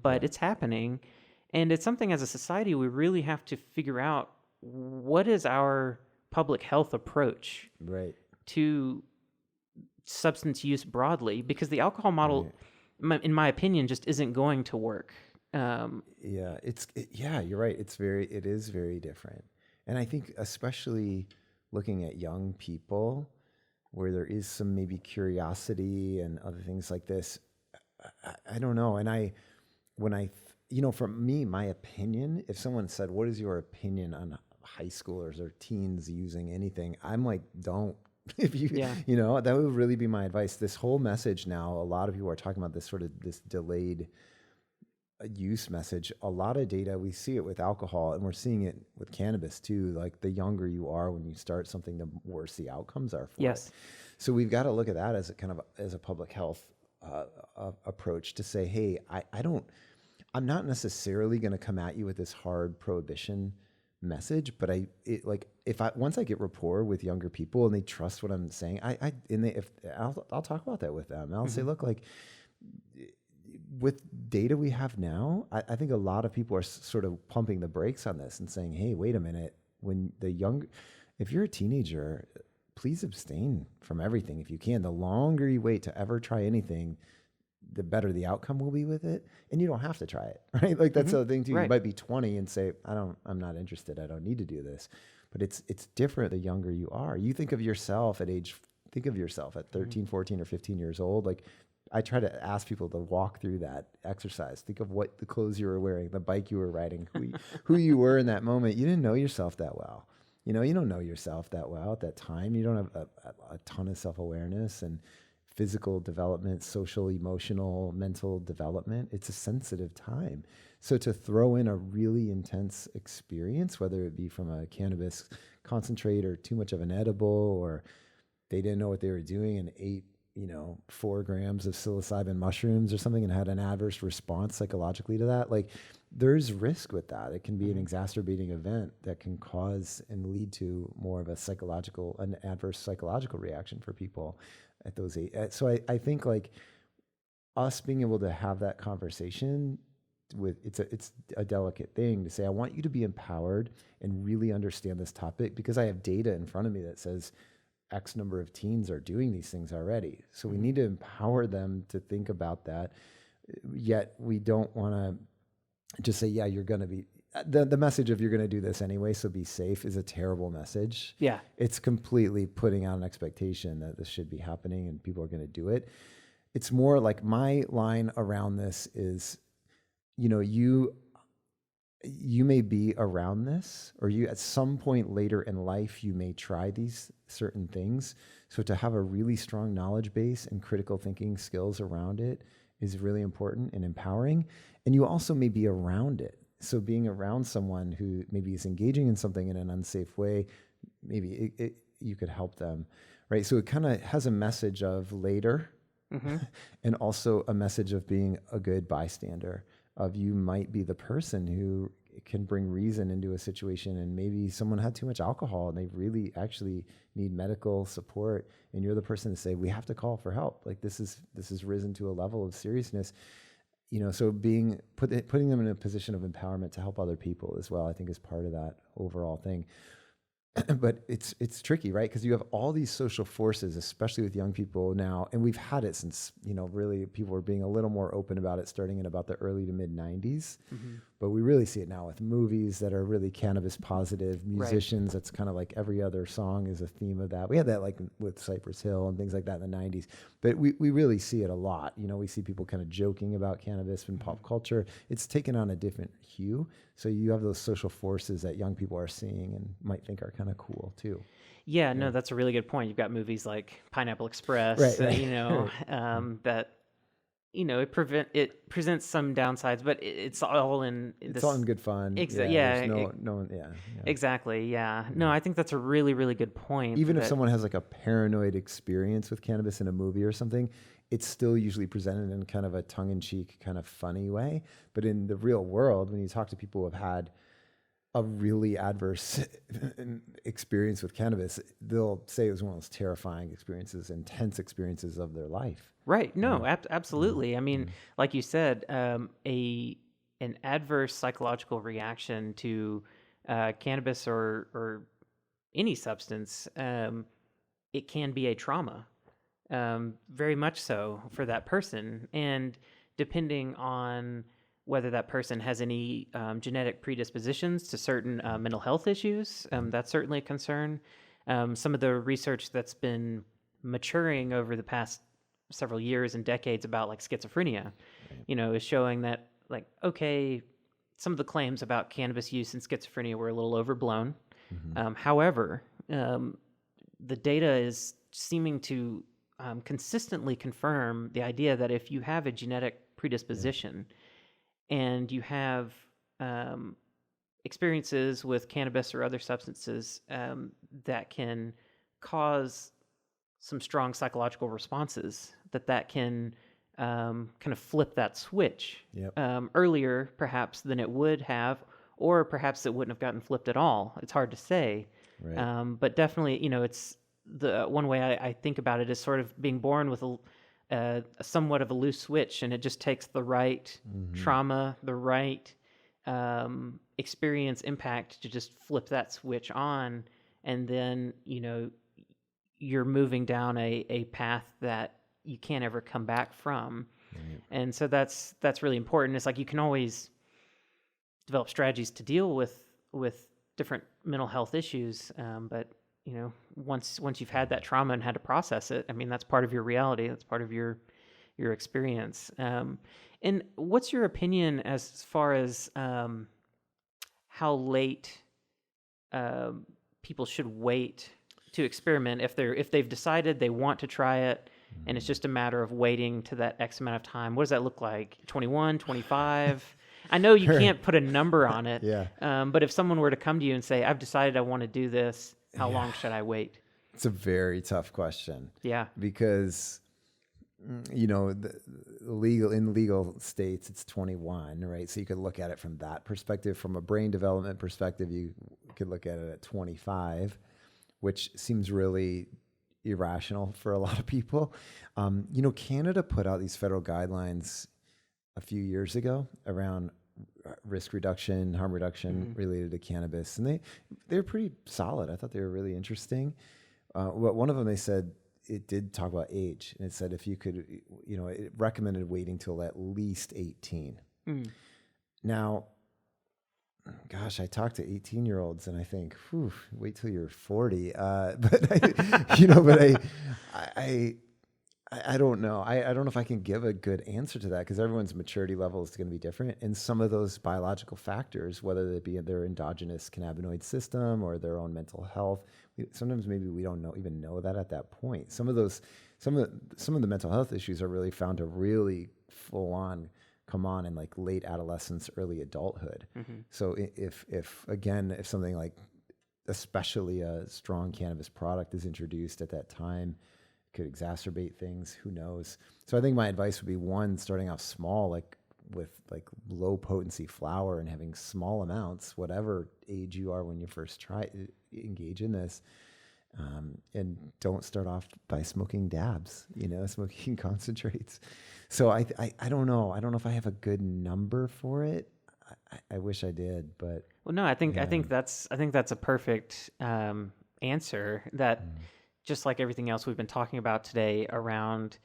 but it's happening. And it's something as a society we really have to figure out, what is our public health approach to substance use broadly, because the alcohol model, in my opinion, just isn't going to work. You're right. It is very different. And I think especially looking at young people where there is some maybe curiosity and other things like this, I don't know. And for me, my opinion, if someone said, what is your opinion on high schoolers or teens using anything? I'm like, don't. If that would really be my advice. This whole message now, a lot of people are talking about this delayed use message. A lot of data, we see it with alcohol and we're seeing it with cannabis too. Like the younger you are when you start something, the worse the outcomes are for it. So we've got to look at that as a kind of as a public health approach to say, hey, I'm not necessarily going to come at you with this hard prohibition message, but once I get rapport with younger people and they trust what I'm saying, I'll talk about that with them. I'll say, look, like with data we have now, I think a lot of people are sort of pumping the brakes on this and saying, hey, wait a minute, if you're a teenager, please abstain from everything if you can. The longer you wait to ever try anything, the better the outcome will be with it. And you don't have to try it, right? Like that's the thing too. You might be 20 and say, I'm not interested. I don't need to do this. But it's different the younger you are. You think of yourself at 13, 14 or 15 years old. Like I try to ask people to walk through that exercise. Think of what the clothes you were wearing, the bike you were riding, who you were in that moment. You didn't know yourself that well. You don't know yourself that well at that time. You don't have a ton of self-awareness and physical development, social, emotional, mental development. It's a sensitive time. So to throw in a really intense experience, whether it be from a cannabis concentrate or too much of an edible, or they didn't know what they were doing and ate, 4 grams of psilocybin mushrooms or something and had an adverse response psychologically to that, like there's risk with that. It can be an exacerbating event that can cause and lead to more of an adverse psychological reaction for people at those age. So I think like us being able to have that conversation it's a delicate thing to say, I want you to be empowered and really understand this topic because I have data in front of me that says X number of teens are doing these things already. So we need to empower them to think about that. Yet we don't want to just say, yeah, you're going to be, the message of you're going to do this anyway, so be safe is a terrible message. Yeah. It's completely putting out an expectation that this should be happening and people are going to do it. It's more like my line around this is, you may be around this, or you at some point later in life, you may try these certain things. So to have a really strong knowledge base and critical thinking skills around it is really important and empowering. And you also may be around it. So being around someone who maybe is engaging in something in an unsafe way, maybe you could help them, right? So it kind of has a message of later and also a message of being a good bystander, of you might be the person who it can bring reason into a situation, and maybe someone had too much alcohol and they really actually need medical support, and you're the person to say, we have to call for help. Like this is risen to a level of seriousness. So putting them in a position of empowerment to help other people as well, I think is part of that overall thing. But it's tricky, right? Because you have all these social forces, especially with young people now, and we've had it since, really people were being a little more open about it starting in about the early to mid 90s. Mm-hmm. But we really see it now with movies that are really cannabis positive, musicians, right. That's kind of like every other song is a theme of that. We had that like with Cypress Hill and things like that in the 90s. But we really see it a lot. We see people kind of joking about cannabis in pop culture. It's taken on a different hue. So you have those social forces that young people are seeing and might think are kind of cool too. Yeah, no, that's a really good point. You've got movies like Pineapple Express, right. That it presents some downsides, but it's all in it's all in good fun. Exactly. Yeah. No, I think that's a really, really good point. Even if someone has like a paranoid experience with cannabis in a movie or something, it's still usually presented in kind of a tongue-in-cheek, kind of funny way. But in the real world, when you talk to people who have had a really adverse experience with cannabis, they'll say it was one of those terrifying experiences, intense experiences of their life. Right. No, absolutely. I mean, like you said, an adverse psychological reaction to cannabis or any substance, it can be a trauma, very much so for that person. And depending on whether that person has any genetic predispositions to certain mental health issues, that's certainly a concern. Some of the research that's been maturing over the past several years and decades about like schizophrenia, is showing that like, okay, some of the claims about cannabis use in schizophrenia were a little overblown. Mm-hmm. However, the data is seeming to consistently confirm the idea that if you have a genetic predisposition and you have experiences with cannabis or other substances that can cause some strong psychological responses, that can kind of flip that switch earlier perhaps than it would have, or perhaps it wouldn't have gotten flipped at all. It's hard to say. Right. But definitely, it's the one way I think about it is sort of being born with a somewhat of a loose switch, and it just takes the right trauma, the right experience impact to just flip that switch on, and then you're moving down a path that you can't ever come back from. Right. And so that's really important. It's like you can always develop strategies to deal with different mental health issues, but once you've had that trauma and had to process it, I mean, that's part of your reality. That's part of your experience. And what's your opinion as far as how late people should wait to experiment if they've decided they want to try it, and it's just a matter of waiting to that X amount of time? What does that look like? 21, 25? I know you can't put a number on it. But if someone were to come to you and say, I've decided I want to do this, how long should I wait? It's a very tough question. Yeah. Because, in legal states, it's 21, right? So you could look at it from that perspective. From a brain development perspective, you could look at it at 25, which seems really irrational for a lot of people. Canada put out these federal guidelines a few years ago around risk reduction, harm reduction related to cannabis. And they're pretty solid. I thought they were really interesting. One of them, they said it did talk about age, and it said if you could, it recommended waiting till at least 18. Now, gosh, I talk to 18-year-olds and I think, wait till you're 40. I don't know. I don't know if I can give a good answer to that, because everyone's maturity level is going to be different. And some of those biological factors, whether it be their endogenous cannabinoid system or their own mental health, sometimes maybe we don't even know that at that point. Some of the mental health issues are really found to really full on come on in like late adolescence, early adulthood. So if something like, especially a strong cannabis product is introduced at that time, could exacerbate things, who knows? So I think my advice would be, one, starting off small, like with like low potency flower and having small amounts, whatever age you are when you first engage in this. And don't start off by smoking dabs, smoking concentrates. So I don't know. I don't know if I have a good number for it. I wish I did, but well, no, I think that's a perfect answer. That just like everything else we've been talking about today around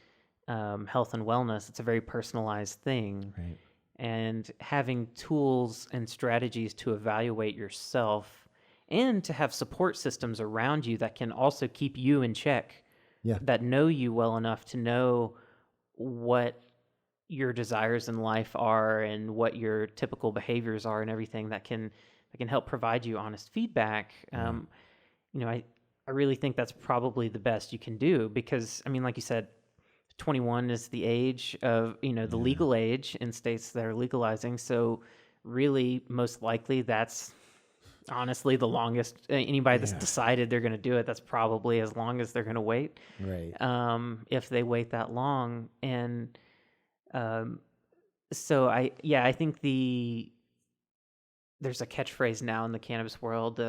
health and wellness, it's a very personalized thing. Right. And having tools and strategies to evaluate yourself and to have support systems around you that can also keep you in check, that know you well enough to know what your desires in life are and what your typical behaviors are and everything that can help provide you honest feedback. I really think that's probably the best you can do because, I mean, like you said, 21 is the age of, the legal age in states that are legalizing. So really, most likely that's honestly the longest anybody that's decided they're going to do it. That's probably as long as they're going to wait. Right. If they wait that long. And so I think there's a catchphrase now in the cannabis world,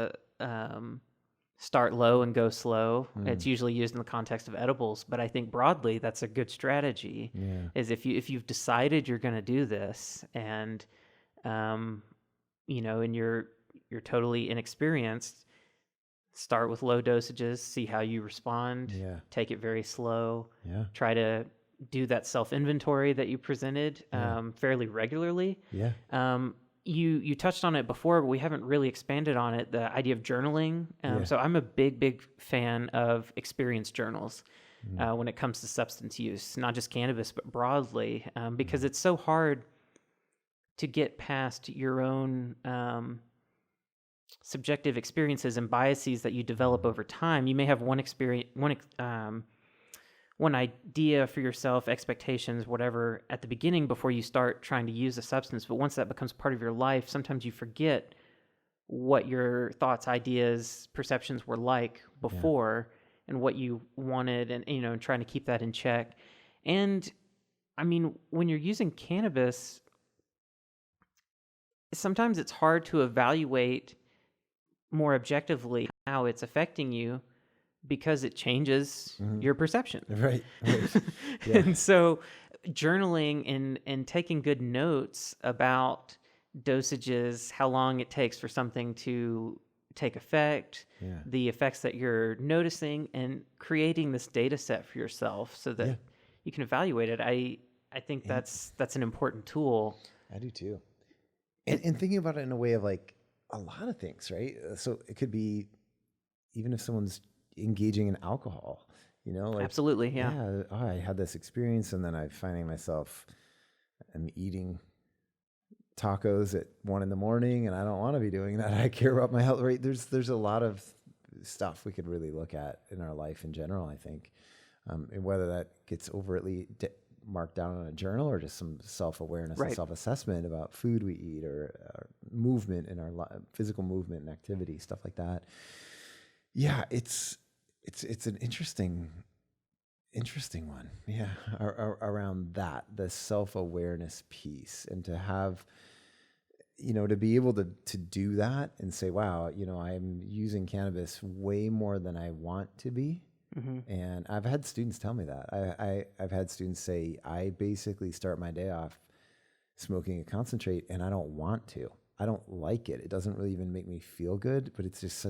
start low and go slow. It's usually used in the context of edibles, but I think broadly that's a good strategy. Is if you've decided you're going to do this and and you're totally inexperienced, start with low dosages, see how you respond. Take it very slow. Try to do that self-inventory that you presented fairly regularly. You touched on it before, but we haven't really expanded on it, the idea of journaling. So I'm a big fan of experience journals when it comes to substance use, not just cannabis, but broadly, because it's so hard to get past your own subjective experiences and biases that you develop over time. You may have one experience, one idea for yourself, expectations, whatever, at the beginning before you start trying to use a substance. But once that becomes part of your life, sometimes you forget what your thoughts, ideas, perceptions were like before and what you wanted, and trying to keep that in check. And I mean, when you're using cannabis, sometimes it's hard to evaluate more objectively how it's affecting you because it changes your perception. Right. And so journaling and taking good notes about dosages, how long it takes for something to take effect, the effects that you're noticing, and creating this data set for yourself so that you can evaluate it. I think that's an important tool. I do too. And thinking about it in a way of like a lot of things, right? So it could be even if someone's engaging in alcohol, Absolutely. Yeah. I had this experience and then I'm finding myself, I'm eating tacos at 1 a.m. and I don't want to be doing that. I care about my health, right? There's a lot of stuff we could really look at in our life in general, I think. And whether that gets overtly marked down on a journal or just some self-awareness and self-assessment about food we eat or movement in our physical movement and activity, stuff like that. Yeah, it's an interesting one. Yeah, around that, the self-awareness piece, and to have, to be able to do that and say, wow, I'm using cannabis way more than I want to be. And I've had students tell me that. I've had students say, I basically start my day off smoking a concentrate and I don't want to. I don't like it. It doesn't really even make me feel good, but it's just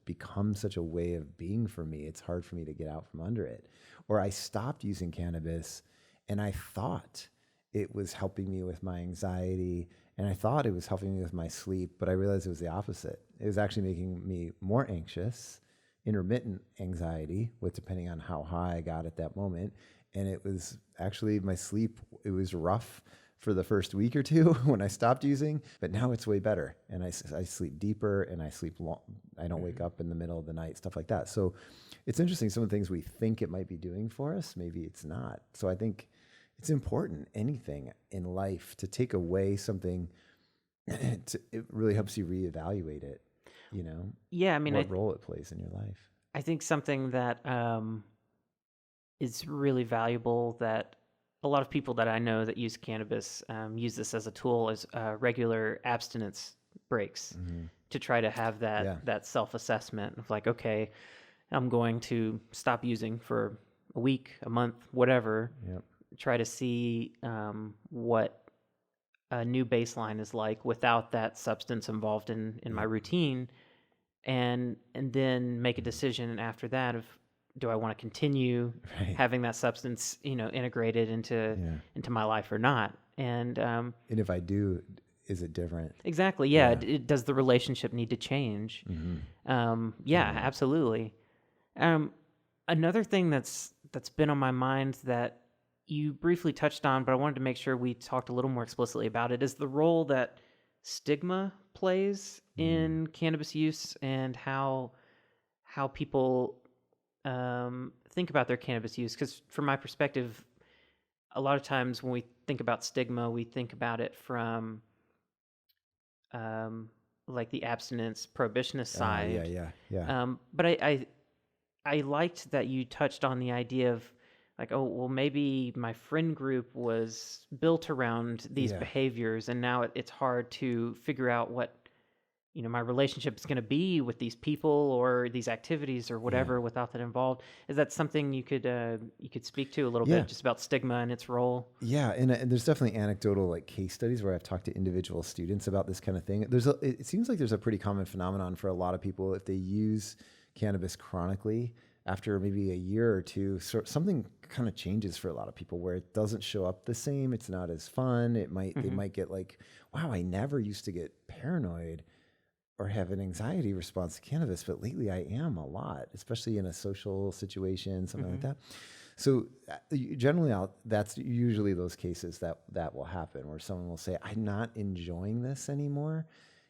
become such a way of being for me. It's hard for me to get out from under it. Or I stopped using cannabis and I thought it was helping me with my anxiety and I thought it was helping me with my sleep, but I realized it was the opposite. It was actually making me more anxious, intermittent anxiety, with depending on how high I got at that moment. And it was actually my sleep, it was rough for the first week or two when I stopped using, but now it's way better. And I sleep deeper and I sleep long. I don't wake up in the middle of the night, stuff like that. So it's interesting. Some of the things we think it might be doing for us, maybe it's not. So I think it's important, anything in life, to take away something, it really helps you reevaluate it, Yeah, I mean, what role it plays in your life. I think something that is really valuable that a lot of people that I know that use cannabis use this as a tool as regular abstinence breaks to try to have that self-assessment of like, okay, I'm going to stop using for a week, a month, whatever. Yep. Try to see what a new baseline is like without that substance involved in my routine, and then make a decision after that of, do I want to continue having that substance, integrated into my life or not? And if I do, is it different? Exactly. Yeah. Does the relationship need to change? Absolutely. Another thing that's been on my mind that you briefly touched on, but I wanted to make sure we talked a little more explicitly about it, is the role that stigma plays in cannabis use, and how people think about their cannabis use. Because from my perspective, a lot of times when we think about stigma, we think about it from like the abstinence prohibitionist side. But I liked that you touched on the idea of like, oh, well, maybe my friend group was built around these behaviors, and now it's hard to figure out what my relationship is going to be with these people or these activities or whatever without that involved. Is that something you could speak to a little bit, just about stigma and its role? Yeah, and there's definitely anecdotal like case studies where I've talked to individual students about this kind of thing. It seems like there's a pretty common phenomenon for a lot of people if they use cannabis chronically. After maybe a year or two, something kind of changes for a lot of people where it doesn't show up the same. It's not as fun. They might get like, wow, I never used to get paranoid or have an anxiety response to cannabis, but lately I am a lot, especially in a social situation, something like that. So generally, that's usually those cases that will happen where someone will say, I'm not enjoying this anymore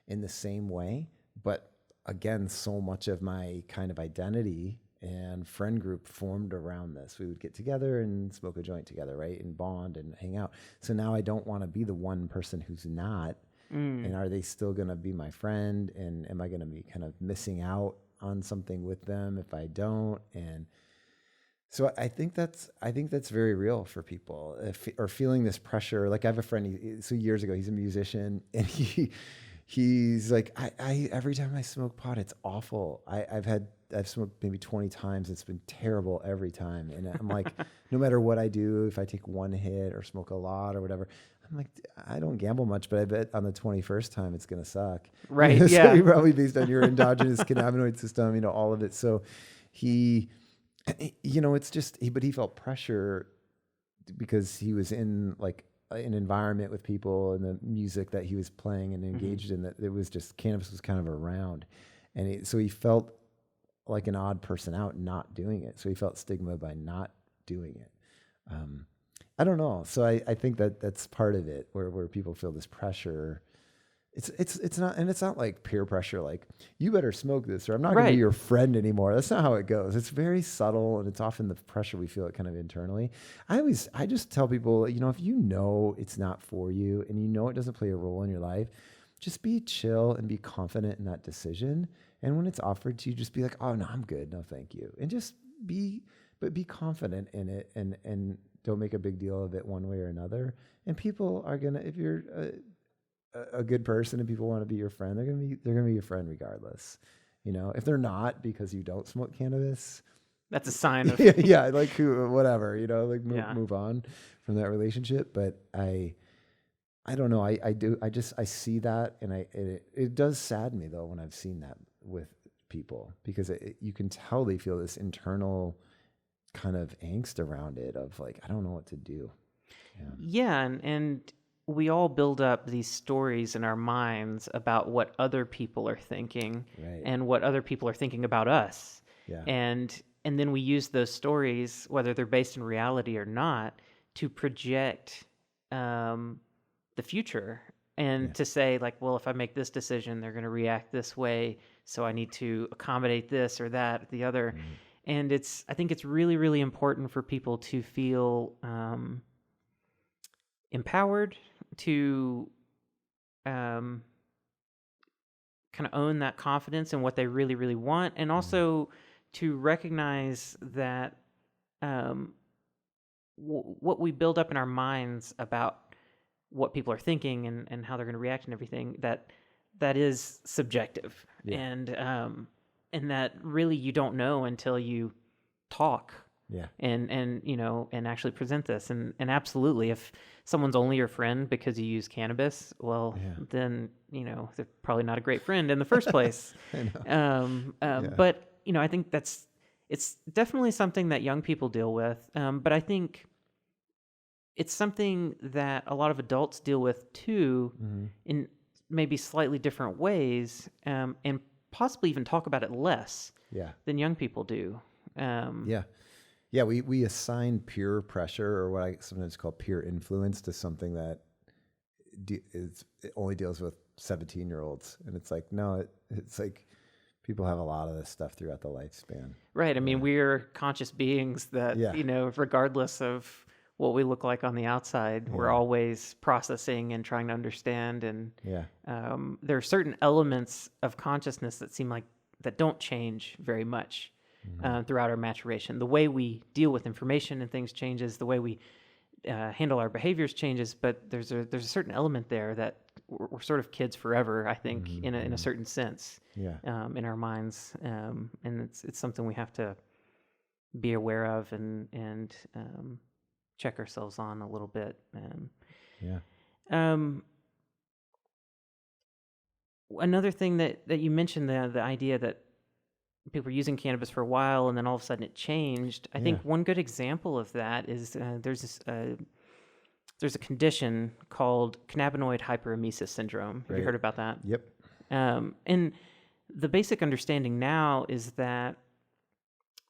in the same way. But again, so much of my kind of identity and friend group formed around this. We would get together and smoke a joint together, right? And bond and hang out. So now I don't want to be the one person who's not. And are they still going to be my friend? And am I going to be kind of missing out on something with them if I don't? And so I think that's very real for people, or feeling this pressure. Like I have a friend, so years ago, he's a musician, and he's like, I every time I smoke pot, it's awful. I've smoked maybe 20 times. It's been terrible every time. And I'm like, no matter what I do, if I take one hit or smoke a lot or whatever, I'm like, I don't gamble much, but I bet on the 21st time it's going to suck. Right. So you're probably based on your endogenous cannabinoid system, all of it. So it's just, but he felt pressure because he was in like an environment with people and the music that he was playing and engaged in, that it was just, cannabis was kind of around. And so he felt like an odd person out not doing it. So he felt stigma by not doing it. I don't know. So I think that's part of it, where people feel this pressure. It's not like peer pressure, like you better smoke this or I'm not going to be your friend anymore. That's not how it goes. It's very subtle, and it's often the pressure we feel it kind of internally. I just tell people, if it's not for you and it doesn't play a role in your life, just be chill and be confident in that decision. And when it's offered to you, just be like, oh no, I'm good. No, thank you. And just be confident in it, and don't make a big deal of it one way or another. And people are going to, if you're a good person and people want to be your friend, they're going to be your friend regardless. If they're not, because you don't smoke cannabis, that's a sign of like whatever, move on from that relationship. But I don't know. I see that, and it does sadden me though when I've seen that with people, because you can tell they feel this internal kind of angst around it of like, I don't know what to do. And we all build up these stories in our minds about what other people are thinking, and what other people are thinking about us. And then we use those stories, whether they're based in reality or not, to project the future, and to say like, well, if I make this decision, they're going to react this way, so I need to accommodate this or that, the other. And I think it's really, really important for people to feel empowered to kind of own that confidence in what they really, really want, and also to recognize that what we build up in our minds about what people are thinking and how they're going to react and everything, that is subjective. Yeah. And that really you don't know until you talk. Yeah. And you know, and actually present this. And absolutely, if someone's only your friend because you use cannabis, well, then, you know, they're probably not a great friend in the first place. I know. But, you know, I think it's definitely something that young people deal with. But I think it's something that a lot of adults deal with too, in maybe slightly different ways, and possibly even talk about it less than young people do. Yeah, we assign peer pressure, or what I sometimes call peer influence, to something that it only deals with 17-year-olds. And it's like, no, it's like people have a lot of this stuff throughout the lifespan. Right. I mean, we're conscious beings that, you know, regardless of what we look like on the outside, we're always processing and trying to understand. And there are certain elements of consciousness that seem like that don't change very much throughout our maturation. The way we deal with information and things changes. The way we handle our behaviors changes. But there's a certain element there that we're sort of kids forever, I think, in a certain sense, in our minds. And it's something we have to be aware of and check ourselves on a little bit. Another thing that you mentioned, the idea that people were using cannabis for a while and then all of a sudden it changed. I think one good example of that is there's a condition called cannabinoid hyperemesis syndrome. Have you heard about that? Yep. And the basic understanding now is that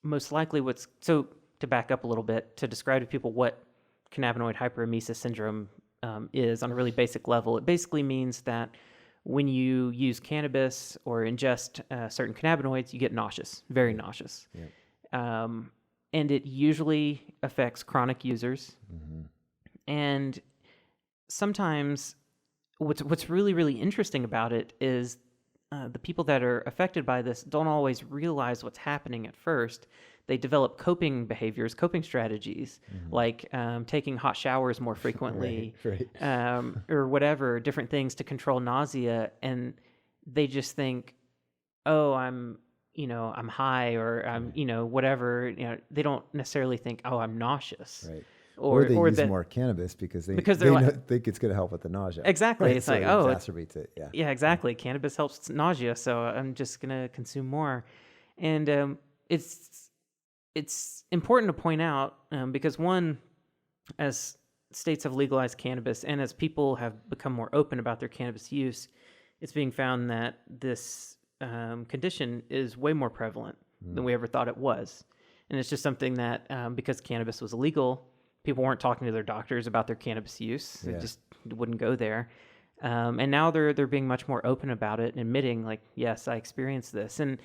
most likely so to back up a little bit, to describe to people what cannabinoid hyperemesis syndrome is on a really basic level, it basically means that when you use cannabis or ingest certain cannabinoids, you get nauseous, very nauseous. And it usually affects chronic users. And sometimes what's really, really interesting about it is the people that are affected by this don't always realize what's happening at first. They develop coping behaviors, coping strategies, like taking hot showers more frequently, or whatever, different things to control nausea. And they just think, oh, I'm high, or I'm, whatever. They don't necessarily think, oh, I'm nauseous. Right. Or they use more cannabis because they think it's going to help with the nausea. Exactly. Right? It's so like, it exacerbates it. Yeah, exactly. Cannabis helps with nausea, so I'm just going to consume more. And it's important to point out because, one, as states have legalized cannabis and as people have become more open about their cannabis use, it's being found that this condition is way more prevalent than we ever thought it was. And it's just something that because cannabis was illegal, people weren't talking to their doctors about their cannabis use. They just wouldn't go there. And now they're being much more open about it and admitting, like, yes, I experienced this. And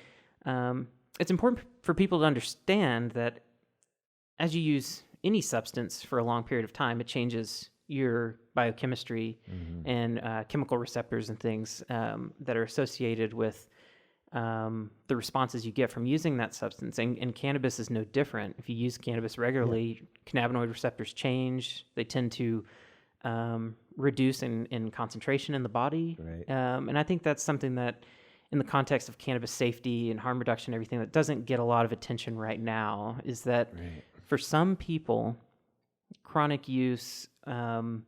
it's important for people to understand that as you use any substance for a long period of time, it changes your biochemistry and chemical receptors and things that are associated with the responses you get from using that substance. And cannabis is no different. If you use cannabis regularly, cannabinoid receptors change. They tend to reduce in concentration in the body. Right. And I think that's something that, in the context of cannabis safety and harm reduction and everything, that doesn't get a lot of attention right now, is that for some people, chronic use at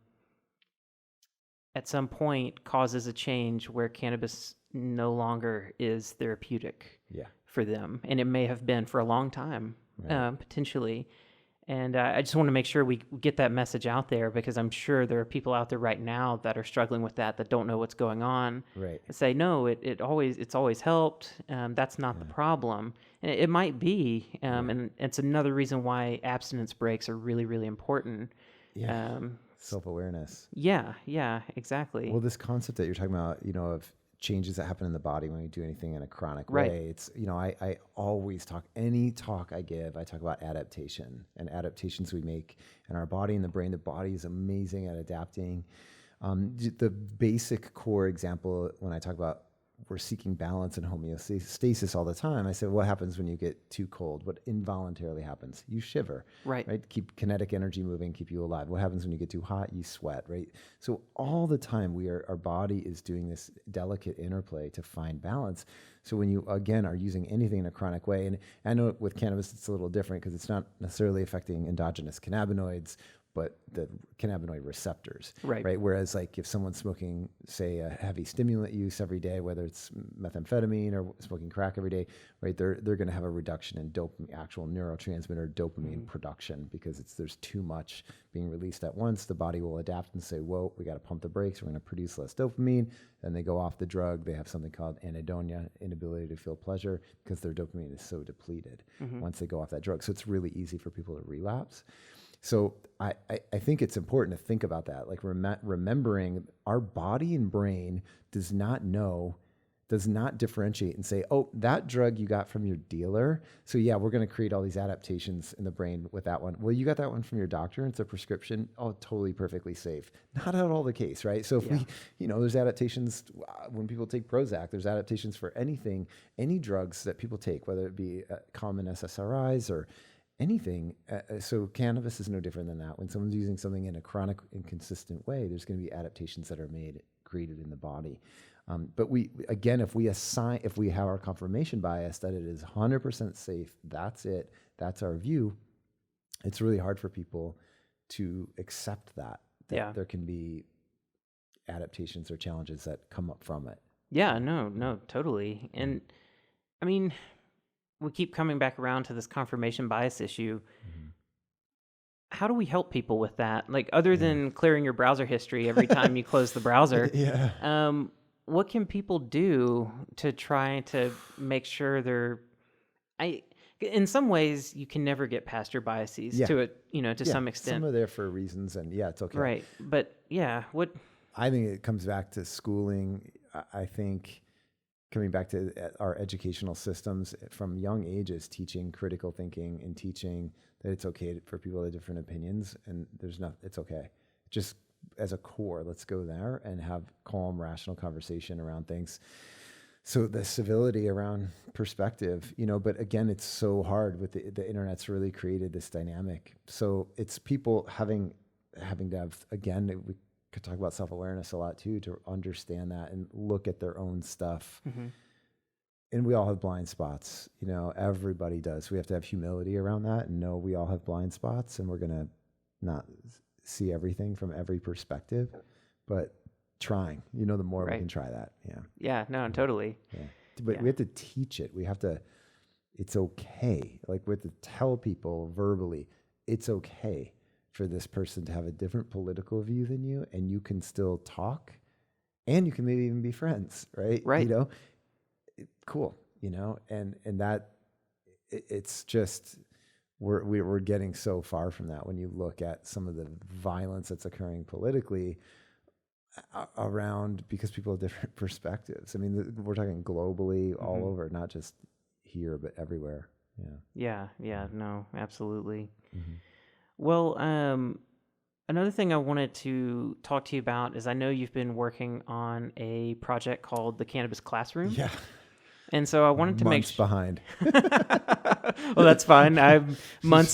some point causes a change where cannabis no longer is therapeutic for them. And it may have been for a long time, potentially. And I just want to make sure we get that message out there, because I'm sure there are people out there right now that are struggling with that don't know what's going on. Right. Say, no, it's always helped. That's not the problem. And it might be. And it's another reason why abstinence breaks are really, really important. Yeah. Self-awareness. Yeah, exactly. Well, this concept that you're talking about, of changes that happen in the body when we do anything in a chronic way. It's, I always any talk I give, I talk about adaptation and adaptations we make in our body and the brain. The body is amazing at adapting. The basic core example when I talk about we're seeking balance and homeostasis all the time. I said, what happens when you get too cold? What involuntarily happens? You shiver, right? Keep kinetic energy moving, keep you alive. What happens when you get too hot? You sweat, right? So all the time our body is doing this delicate interplay to find balance. So when you, again, are using anything in a chronic way, and I know with cannabis, it's a little different because it's not necessarily affecting endogenous cannabinoids, but the cannabinoid receptors, right? Whereas like if someone's smoking, say, a heavy stimulant use every day, whether it's methamphetamine or smoking crack every day, right? They're going to have a reduction in dopamine, actual neurotransmitter dopamine production, because there's too much being released at once. The body will adapt and say, whoa, we got to pump the brakes. We're going to produce less dopamine. And they go off the drug. They have something called anhedonia, inability to feel pleasure, because their dopamine is so depleted once they go off that drug. So it's really easy for people to relapse. So I think it's important to think about that, like remembering our body and brain does not differentiate and say, oh, that drug you got from your dealer. So yeah, we're going to create all these adaptations in the brain with that one. Well, you got that one from your doctor. It's a prescription. Oh, totally perfectly safe. Not at all the case, right? So if there's adaptations when people take Prozac, there's adaptations for anything, any drugs that people take, whether it be common SSRIs or anything. So cannabis is no different than that. When someone's using something in a chronic, inconsistent way, there's going to be adaptations that are created in the body. But if we have our confirmation bias that it is 100% safe, that's it, that's our view, it's really hard for people to accept that there can be adaptations or challenges that come up from it. Yeah, no, totally. And I mean, we keep coming back around to this confirmation bias issue. How do we help people with that? Like, other than clearing your browser history every time you close the browser, what can people do to try to make sure in some ways you can never get past your biases to some extent. Some are there for reasons, and it's okay. Right. But I think it comes back to schooling. I think coming back to our educational systems from young ages, teaching critical thinking and teaching that it's okay for people to have different opinions, and it's okay. Just as a core, let's go there and have calm, rational conversation around things. So the civility around perspective, but again, it's so hard with the internet's really created this dynamic. So it's people having to have, again, we could talk about self-awareness a lot too, to understand that and look at their own stuff. And we all have blind spots, everybody does. We have to have humility around that and know we all have blind spots, and we're going to not see everything from every perspective, but trying, the more we can try that. Yeah, no, totally. But we have to teach it. It's okay. Like, we have to tell people verbally, it's okay for this person to have a different political view than you, and you can still talk, and you can maybe even be friends, right? Cool, and that it's just we're getting so far from that when you look at some of the violence that's occurring politically around, because people have different perspectives. I mean, we're talking globally, all over, not just here but everywhere. No, absolutely. Well, another thing I wanted to talk to you about is I know you've been working on a project called the Cannabis Classroom. Yeah. And so I wanted to months behind. Well, that's fine. I'm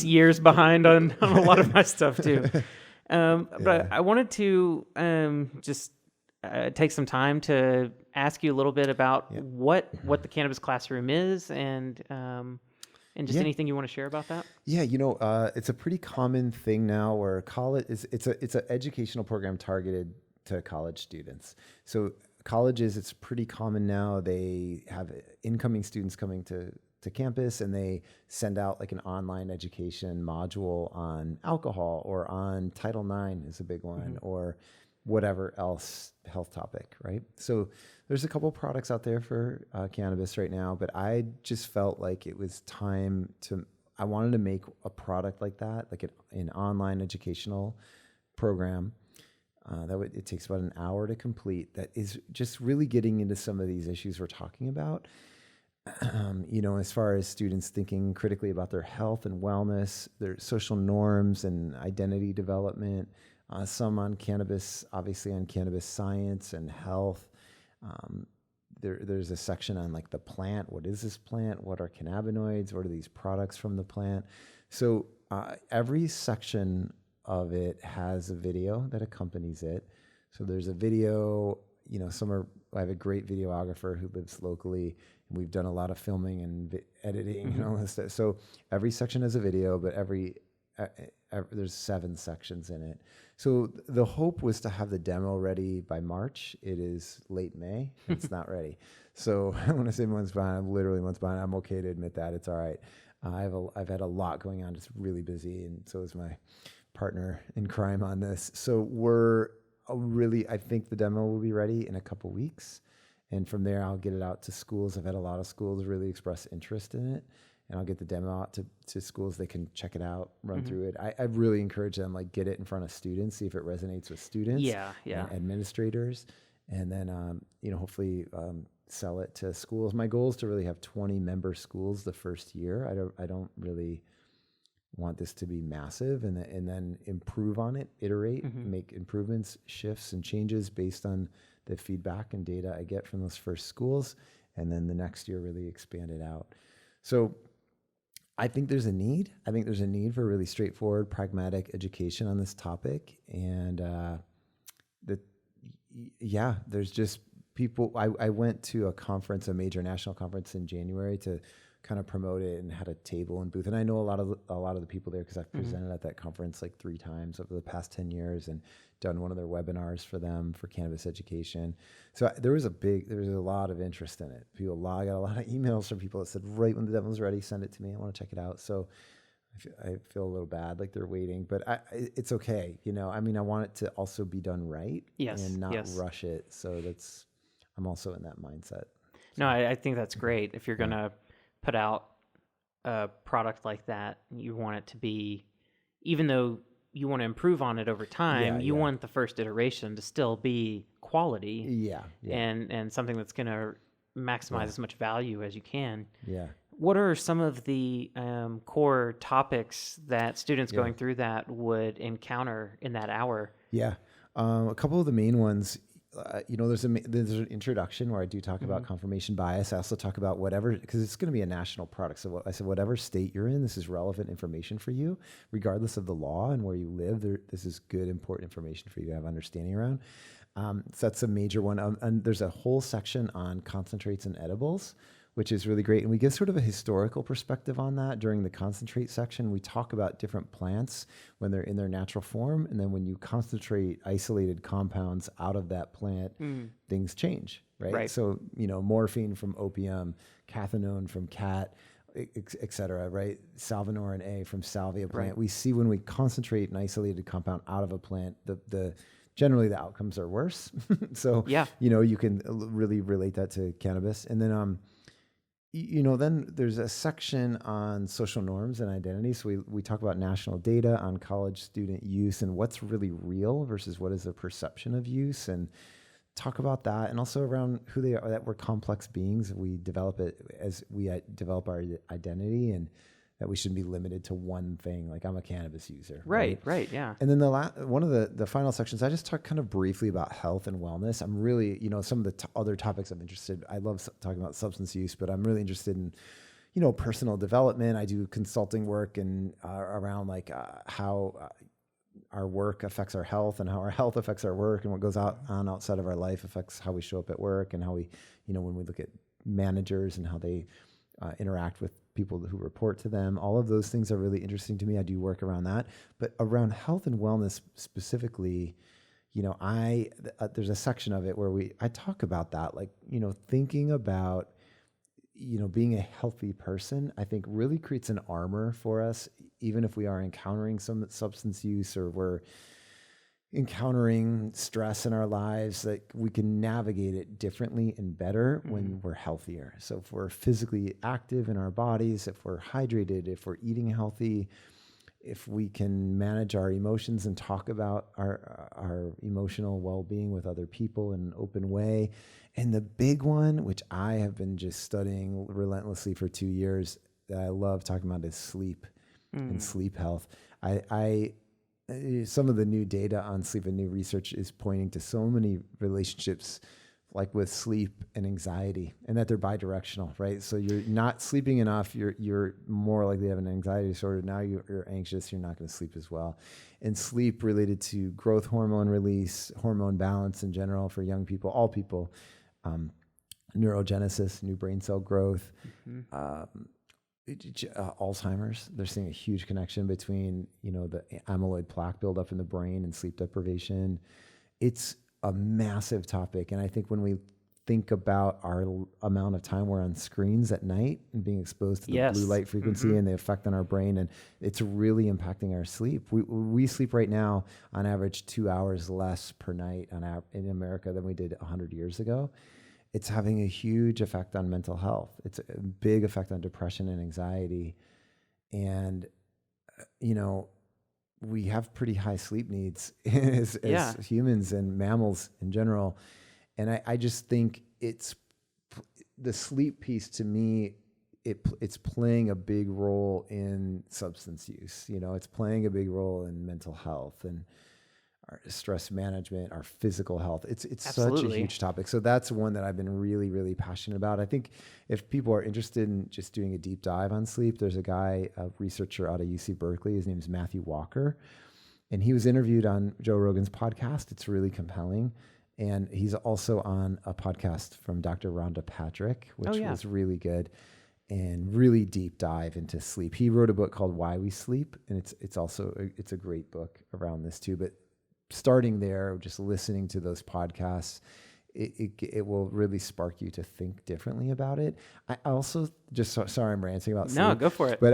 years behind on a lot of my stuff too. But I wanted to just take some time to ask you a little bit about what the Cannabis Classroom is, and just anything you want to share about that. It's a pretty common thing now where college it's an educational program targeted to college students. So colleges, it's pretty common now. They have incoming students coming to campus, and they send out like an online education module on alcohol, or on Title IX is a big one, or whatever else health topic, right? So there's a couple products out there for cannabis right now, but I just felt like it was time I wanted to make a product like that, like an online educational program. It takes about an hour to complete, that is just really getting into some of these issues we're talking about. As far as students thinking critically about their health and wellness, their social norms and identity development, some on cannabis, obviously on cannabis science and health, there's a section on like the plant. What is this plant? What are cannabinoids? What are these products from the plant? So every section of it has a video that accompanies it. So there's a video, I have a great videographer who lives locally, and we've done a lot of filming and editing and all this stuff. So every section has a video, but there's 7 sections in it. So the hope was to have the demo ready by March. It is late May. It's not ready. So when I say months behind, I'm literally months behind. I'm okay to admit that. It's all right. I've had a lot going on. It's really busy, and so is my partner in crime on this. So I think the demo will be ready in a couple weeks. And from there, I'll get it out to schools. I've had a lot of schools really express interest in it. And I'll get the demo out to schools. They can check it out, run through it. I really encourage them, like, get it in front of students, see if it resonates with students, and administrators, and then, hopefully sell it to schools. My goal is to really have 20 member schools the first year. I don't really want this to be massive, and then improve on it, iterate, make improvements, shifts, and changes based on the feedback and data I get from those first schools, and then the next year really expand it out. So I think there's a need. I think there's a need for really straightforward, pragmatic education on this topic. And there's just people. I went to a conference, a major national conference in January to kind of promote it, and had a table and booth. And I know a lot of the people there because I've presented at that conference like 3 times over the past 10 years and done one of their webinars for them for cannabis education. So there was a lot of interest in it. I got a lot of emails from people that said, right when the demo's ready, send it to me. I want to check it out. So I feel a little bad, like they're waiting, but it's okay. I want it to also be done right, and not rush it. So I'm also in that mindset. No, I think that's great. If you're going to put out a product like that, you want it to be, even though you want to improve on it over time, you want the first iteration to still be quality, and something that's going to maximize as much value as you can. What are some of the core topics that students going through that would encounter in that hour? A couple of the main ones. There's an introduction where I do talk about confirmation bias. I also talk about whatever, because it's going to be a national product. So I said, whatever state you're in, this is relevant information for you, regardless of the law and where you live. This is good, important information for you to have understanding around. So that's a major one. And there's a whole section on concentrates and edibles, which is really great. And we give sort of a historical perspective on that during the concentrate section. We talk about different plants when they're in their natural form. And then when you concentrate isolated compounds out of that plant, things change, right? So, morphine from opium, cathinone from cat, et cetera, right? Salvinorin A from salvia plant. Right. We see when we concentrate an isolated compound out of a plant, generally the outcomes are worse. So, you can really relate that to cannabis. And then, then there's a section on social norms and identity. So we talk about national data on college student use and what's really real versus what is the perception of use, and talk about that. And also around who they are, that we're complex beings. We develop it as we develop our identity, and that we shouldn't be limited to one thing. Like, I'm a cannabis user. Right. Yeah. And then one of the final sections, I just talk kind of briefly about health and wellness. I'm really, some of the other topics I'm interested. I love talking about substance use, but I'm really interested in, personal development. I do consulting work and around like how our work affects our health, and how our health affects our work, and what goes on outside of our life affects how we show up at work, and how we, when we look at managers and how they interact with people who report to them. All of those things are really interesting to me. I do work around that, but around health and wellness specifically, there's a section of it where I talk about that, like, thinking about, being a healthy person, I think really creates an armor for us, even if we are encountering some substance use, or we're encountering stress in our lives, like, we can navigate it differently and better when we're healthier. So if we're physically active in our bodies, if we're hydrated, if we're eating healthy, if we can manage our emotions and talk about our emotional well-being with other people in an open way. And the big one, which I have been just studying relentlessly for 2 years, that I love talking about, is sleep and sleep health. Some of the new data on sleep and new research is pointing to so many relationships, like with sleep and anxiety, and that they're bidirectional, right? So you're not sleeping enough, you're more likely to have an anxiety disorder. Now you're anxious, you're not going to sleep as well. And sleep related to growth hormone release, hormone balance in general for young people, all people, neurogenesis, new brain cell growth, Alzheimer's. They're seeing a huge connection between, the amyloid plaque buildup in the brain and sleep deprivation. It's a massive topic. And I think when we think about our amount of time we're on screens at night and being exposed to the blue light frequency and the effect on our brain, and it's really impacting our sleep. We sleep right now on average 2 hours less per night in America than we did 100 years ago. It's having a huge effect on mental health. It's a big effect on depression and anxiety. And, we have pretty high sleep needs as humans and mammals in general. And I just think it's the sleep piece to me, it's playing a big role in substance use. It's playing a big role in mental health and our stress management, our physical health. It's such a huge topic. So that's one that I've been really, really passionate about. I think if people are interested in just doing a deep dive on sleep, there's a guy, a researcher out of UC Berkeley. His name is Matthew Walker. And he was interviewed on Joe Rogan's podcast. It's really compelling. And he's also on a podcast from Dr. Rhonda Patrick, which was really good and really deep dive into sleep. He wrote a book called Why We Sleep. And it's a great book around this too. But starting there, just listening to those podcasts, it will really spark you to think differently about it. I also sorry, I'm ranting about sleep. No, go for it. But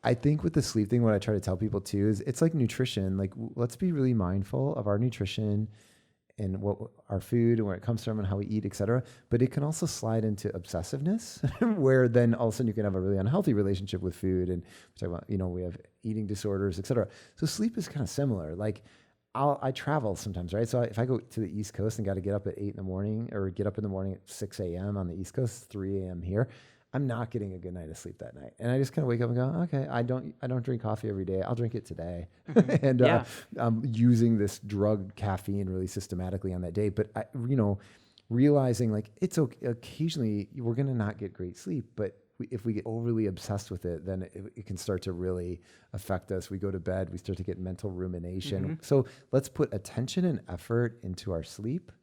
I think with the sleep thing, what I try to tell people too is it's like nutrition. Like, let's be really mindful of our nutrition and what our food and where it comes from and how we eat, et cetera. But it can also slide into obsessiveness where then all of a sudden you can have a really unhealthy relationship with food. And we're talking about, we have eating disorders, et cetera. So sleep is kind of similar. Like, I travel sometimes, right? So if I go to the East Coast and got to get up at 8 in the morning or get up in the morning at 6 a.m. on the East Coast, 3 a.m. here, I'm not getting a good night of sleep that night. And I just kind of wake up and go, okay, I don't drink coffee every day. I'll drink it today. And I'm using this drug caffeine really systematically on that day. But realizing like it's okay, occasionally we're going to not get great sleep, but if we get overly obsessed with it, then it can start to really affect us. We go to bed, we start to get mental rumination. So let's put attention and effort into our sleep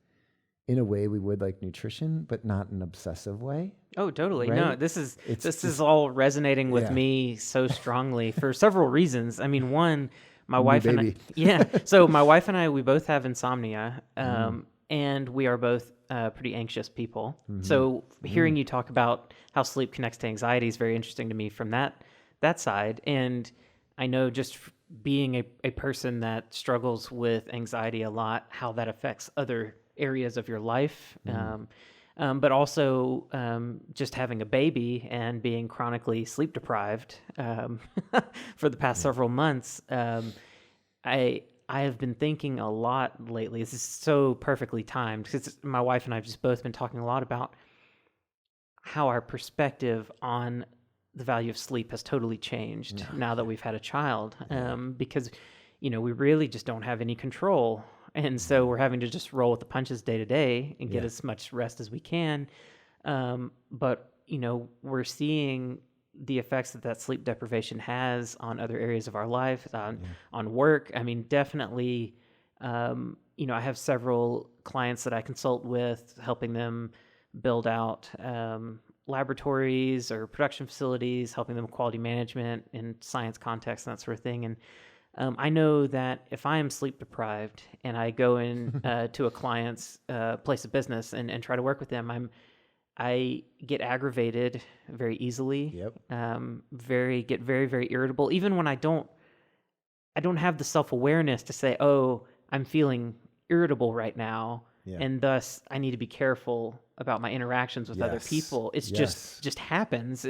in a way we would like nutrition, but not in an obsessive way. Oh, totally. Right? No, this is all resonating with me so strongly for several reasons. I mean, one, my wife and I, so my wife and I, we both have insomnia, and we are both pretty anxious people. So hearing you talk about how sleep connects to anxiety is very interesting to me from that side. And I know just being a person that struggles with anxiety a lot, how that affects other areas of your life. But also just having a baby and being chronically sleep deprived for the past several months. I have been thinking a lot lately. This is so perfectly timed because my wife and I have just both been talking a lot about how our perspective on the value of sleep has totally changed now that we've had a child, because, we really just don't have any control. And so we're having to just roll with the punches day to day and get as much rest as we can. But, we're seeing the effects that sleep deprivation has on other areas of our life, on work. I mean, definitely, I have several clients that I consult with, helping them build out laboratories or production facilities, helping them with quality management in science context and that sort of thing. And I know that if I am sleep deprived and I go in to a client's place of business and try to work with them, I get aggravated very easily. Get very, very irritable. Even when I don't have the self-awareness to say, oh, I'm feeling irritable right now. And thus I need to be careful about my interactions with other people. It's just happens.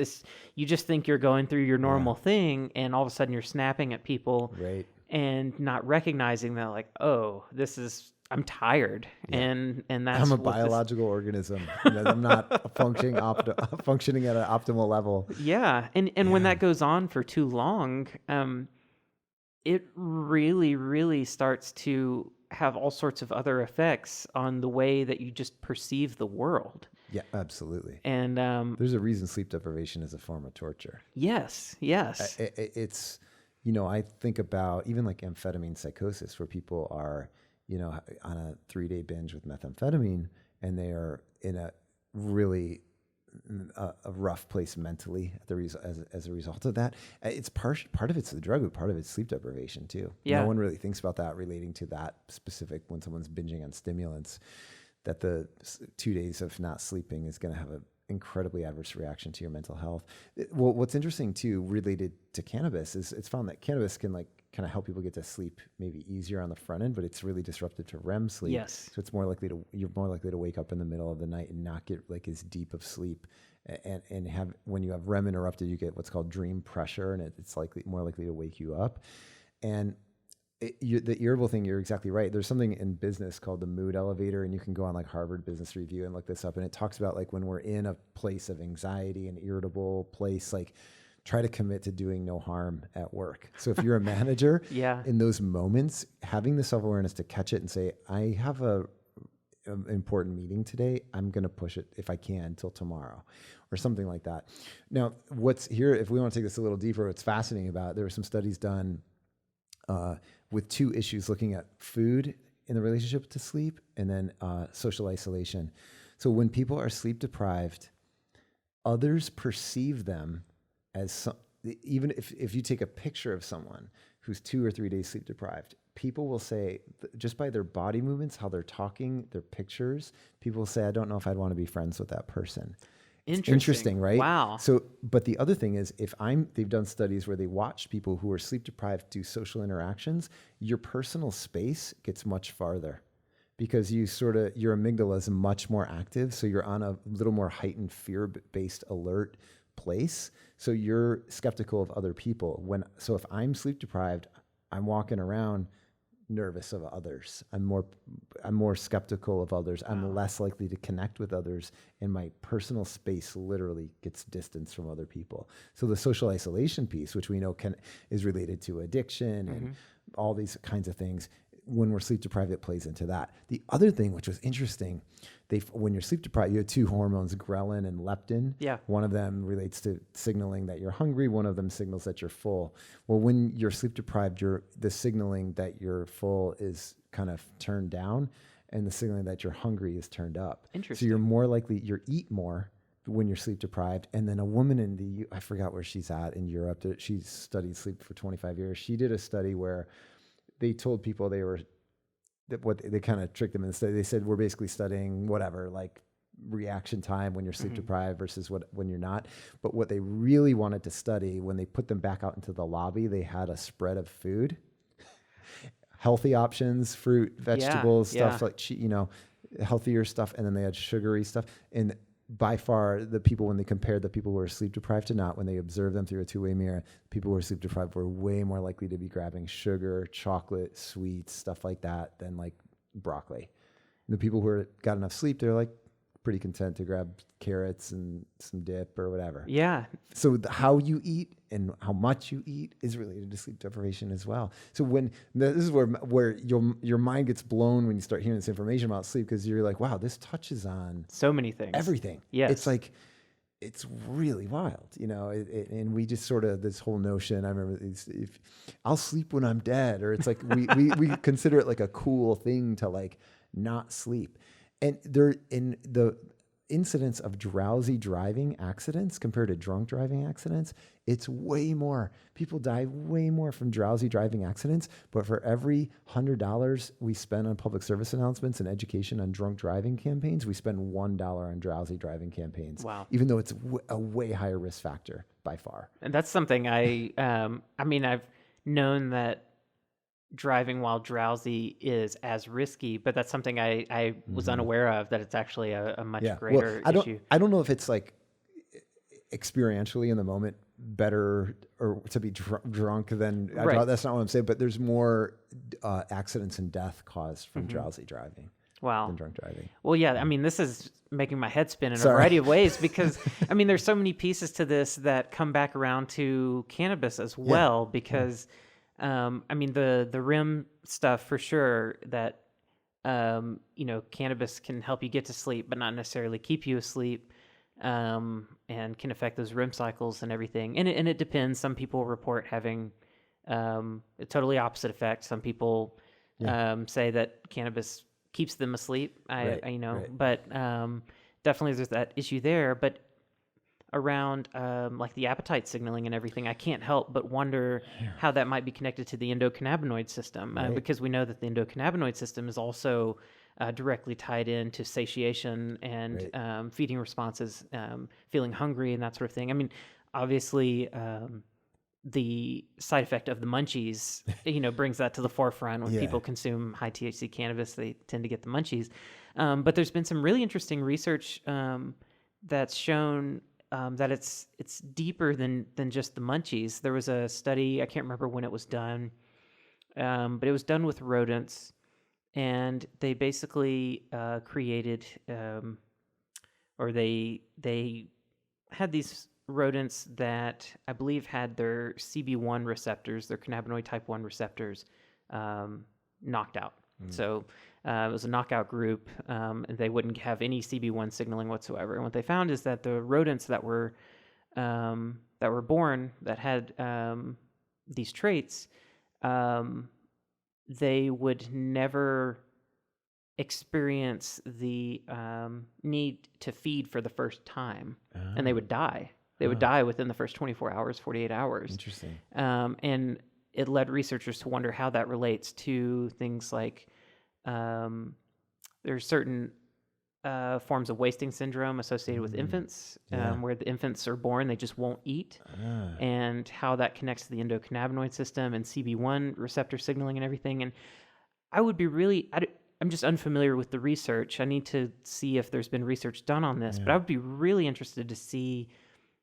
You just think you're going through your normal thing, and all of a sudden you're snapping at people and not recognizing that, like, oh, I'm tired. And that's I'm a biological organism. I'm not functioning at an optimal level. And when that goes on for too long, it really, really starts to have all sorts of other effects on the way that you just perceive the world. Yeah, absolutely. And there's a reason sleep deprivation is a form of torture. Yes. It's, I think about even like amphetamine psychosis, where people are, on a 3-day binge with methamphetamine, and they are in a really a rough place mentally as a result of that. It's part of it's the drug, but part of it's sleep deprivation too. Yeah. No one really thinks about that relating to that specific, when someone's binging on stimulants, that the 2 days of not sleeping is going to have an incredibly adverse reaction to your mental health. Well, what's interesting too, related to cannabis, is it's found that cannabis can like kind of help people get to sleep maybe easier on the front end, but it's really disruptive to REM sleep. Yes. So you're more likely to wake up in the middle of the night and not get like as deep of sleep, and have, when you have REM interrupted, you get what's called dream pressure, and it's more likely to wake you up. And the irritable thing, you're exactly right. There's something in business called the mood elevator, and you can go on like Harvard Business Review and look this up. And it talks about like when we're in a place of anxiety, an irritable place, like try to commit to doing no harm at work. So if you're a manager, in those moments, having the self-awareness to catch it and say, I have an important meeting today, I'm going to push it if I can until tomorrow, or something like that. Now, what's here, if we want to take this a little deeper, what's fascinating about it, there were some studies done with 2 issues looking at food in the relationship to sleep, and then social isolation. So when people are sleep deprived, others perceive them as even if you take a picture of someone who's 2 or 3 days sleep deprived, people will say, just by their body movements, how they're talking, their pictures, people will say, I don't know if I'd want to be friends with that person. Interesting, right? Wow. So, but the other thing is, they've done studies where they watch people who are sleep deprived do social interactions, your personal space gets much farther, because your amygdala is much more active. So you're on a little more heightened fear-based alert place. So you're skeptical of other people. So if I'm sleep deprived, I'm walking around nervous of others. I'm more skeptical of others. I'm less likely to connect with others, and my personal space literally gets distanced from other people. So the social isolation piece, which we know is related to addiction and all these kinds of things, when we're sleep deprived, it plays into that. The other thing, which was interesting, when you're sleep deprived, you have 2 hormones, ghrelin and leptin. Yeah. One of them relates to signaling that you're hungry. One of them signals that you're full. Well, when you're sleep deprived, the signaling that you're full is kind of turned down, and the signaling that you're hungry is turned up. Interesting. So you're more likely, you eat more when you're sleep deprived. And then a woman I forgot where she's at in Europe, she's studied sleep for 25 years. She did a study where they told people they kind of tricked them in the study. They said, we're basically studying whatever, like reaction time when you're sleep deprived versus when you're not. But what they really wanted to study, when they put them back out into the lobby, they had a spread of food, healthy options, fruit, vegetables, stuff like, healthier stuff. And then they had sugary stuff. And by far, the people, when they compared the people who were sleep deprived to not, when they observed them through a 2-way mirror, people who were sleep deprived were way more likely to be grabbing sugar, chocolate, sweets, stuff like that, than like broccoli. And the people who got enough sleep, they're like pretty content to grab carrots and some dip or whatever. Yeah. So how you eat and how much you eat is related to sleep deprivation as well. So this is where your mind gets blown when you start hearing this information about sleep, because you're like, wow, this touches on so many things, everything. Yes. It's like, it's really wild, and we just sort of, this whole notion, I remember if I'll sleep when I'm dead, or it's like, we consider it like a cool thing to like not sleep. And in the incidence of drowsy driving accidents compared to drunk driving accidents, it's way more. People die way more from drowsy driving accidents. But for every $100 we spend on public service announcements and education on drunk driving campaigns, we spend $1 on drowsy driving campaigns. Wow. Even though it's a way higher risk factor by far. And that's something I've known that driving while drowsy is as risky, but that's something I was unaware of, that it's actually a much greater issue. I don't know if it's like experientially in the moment better or to be drunk than that's not what I'm saying, but there's more accidents and death caused from drowsy driving. Wow. Than drunk driving. Well, yeah, I mean, this is making my head spin in a variety of ways, because I mean, there's so many pieces to this that come back around to cannabis as well, because I mean, the REM stuff for sure, that cannabis can help you get to sleep, but not necessarily keep you asleep, and can affect those REM cycles and everything. And it depends. Some people report having a totally opposite effect. Some people say that cannabis keeps them asleep. But definitely there's that issue there. But around like the appetite signaling and everything, I can't help but wonder how that might be connected to the endocannabinoid system, because we know that the endocannabinoid system is also directly tied into satiation and feeding responses, feeling hungry and that sort of thing. I mean, obviously, the side effect of the munchies, brings that to the forefront. When people consume high THC cannabis, they tend to get the munchies. But there's been some really interesting research that's shown that it's deeper than just the munchies. There was a study, I can't remember when it was done, but it was done with rodents, and they basically created, or they had these rodents that I believe had their CB1 receptors, their cannabinoid type 1 receptors, knocked out. So it was a knockout group, and they wouldn't have any CB1 signaling whatsoever. And what they found is that the rodents that were born that had these traits, they would never experience the need to feed for the first time, and they would die. They would die within the first 24 hours, 48 hours. Interesting. And it led researchers to wonder how that relates to things like there's certain forms of wasting syndrome associated with infants, where the infants are born, they just won't eat, and how that connects to the endocannabinoid system and CB1 receptor signaling and everything. And I would be I'm just unfamiliar with the research. I need to see if there's been research done on this, but I would be really interested to see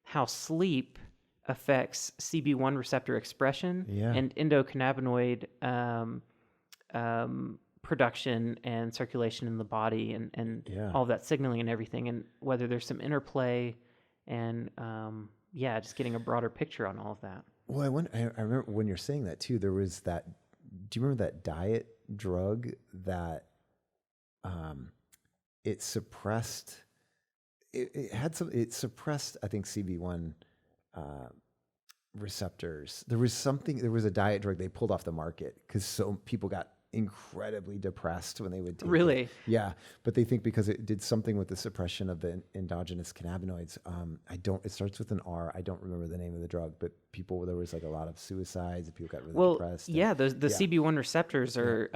how sleep affects CB1 receptor expression and endocannabinoid production and circulation in the body, and all that signaling and everything, and whether there's some interplay, and just getting a broader picture on all of that. Well, I remember when you're saying that too, there was that, do you remember that diet drug that it suppressed, it suppressed, I think, CB1 receptors. There was a diet drug they pulled off the market because so people got incredibly depressed when they would take it. Yeah, but they think because it did something with the suppression of the endogenous cannabinoids. It starts with an R. I don't remember the name of the drug, but there was like a lot of suicides and people got really depressed. The CB1 receptors are,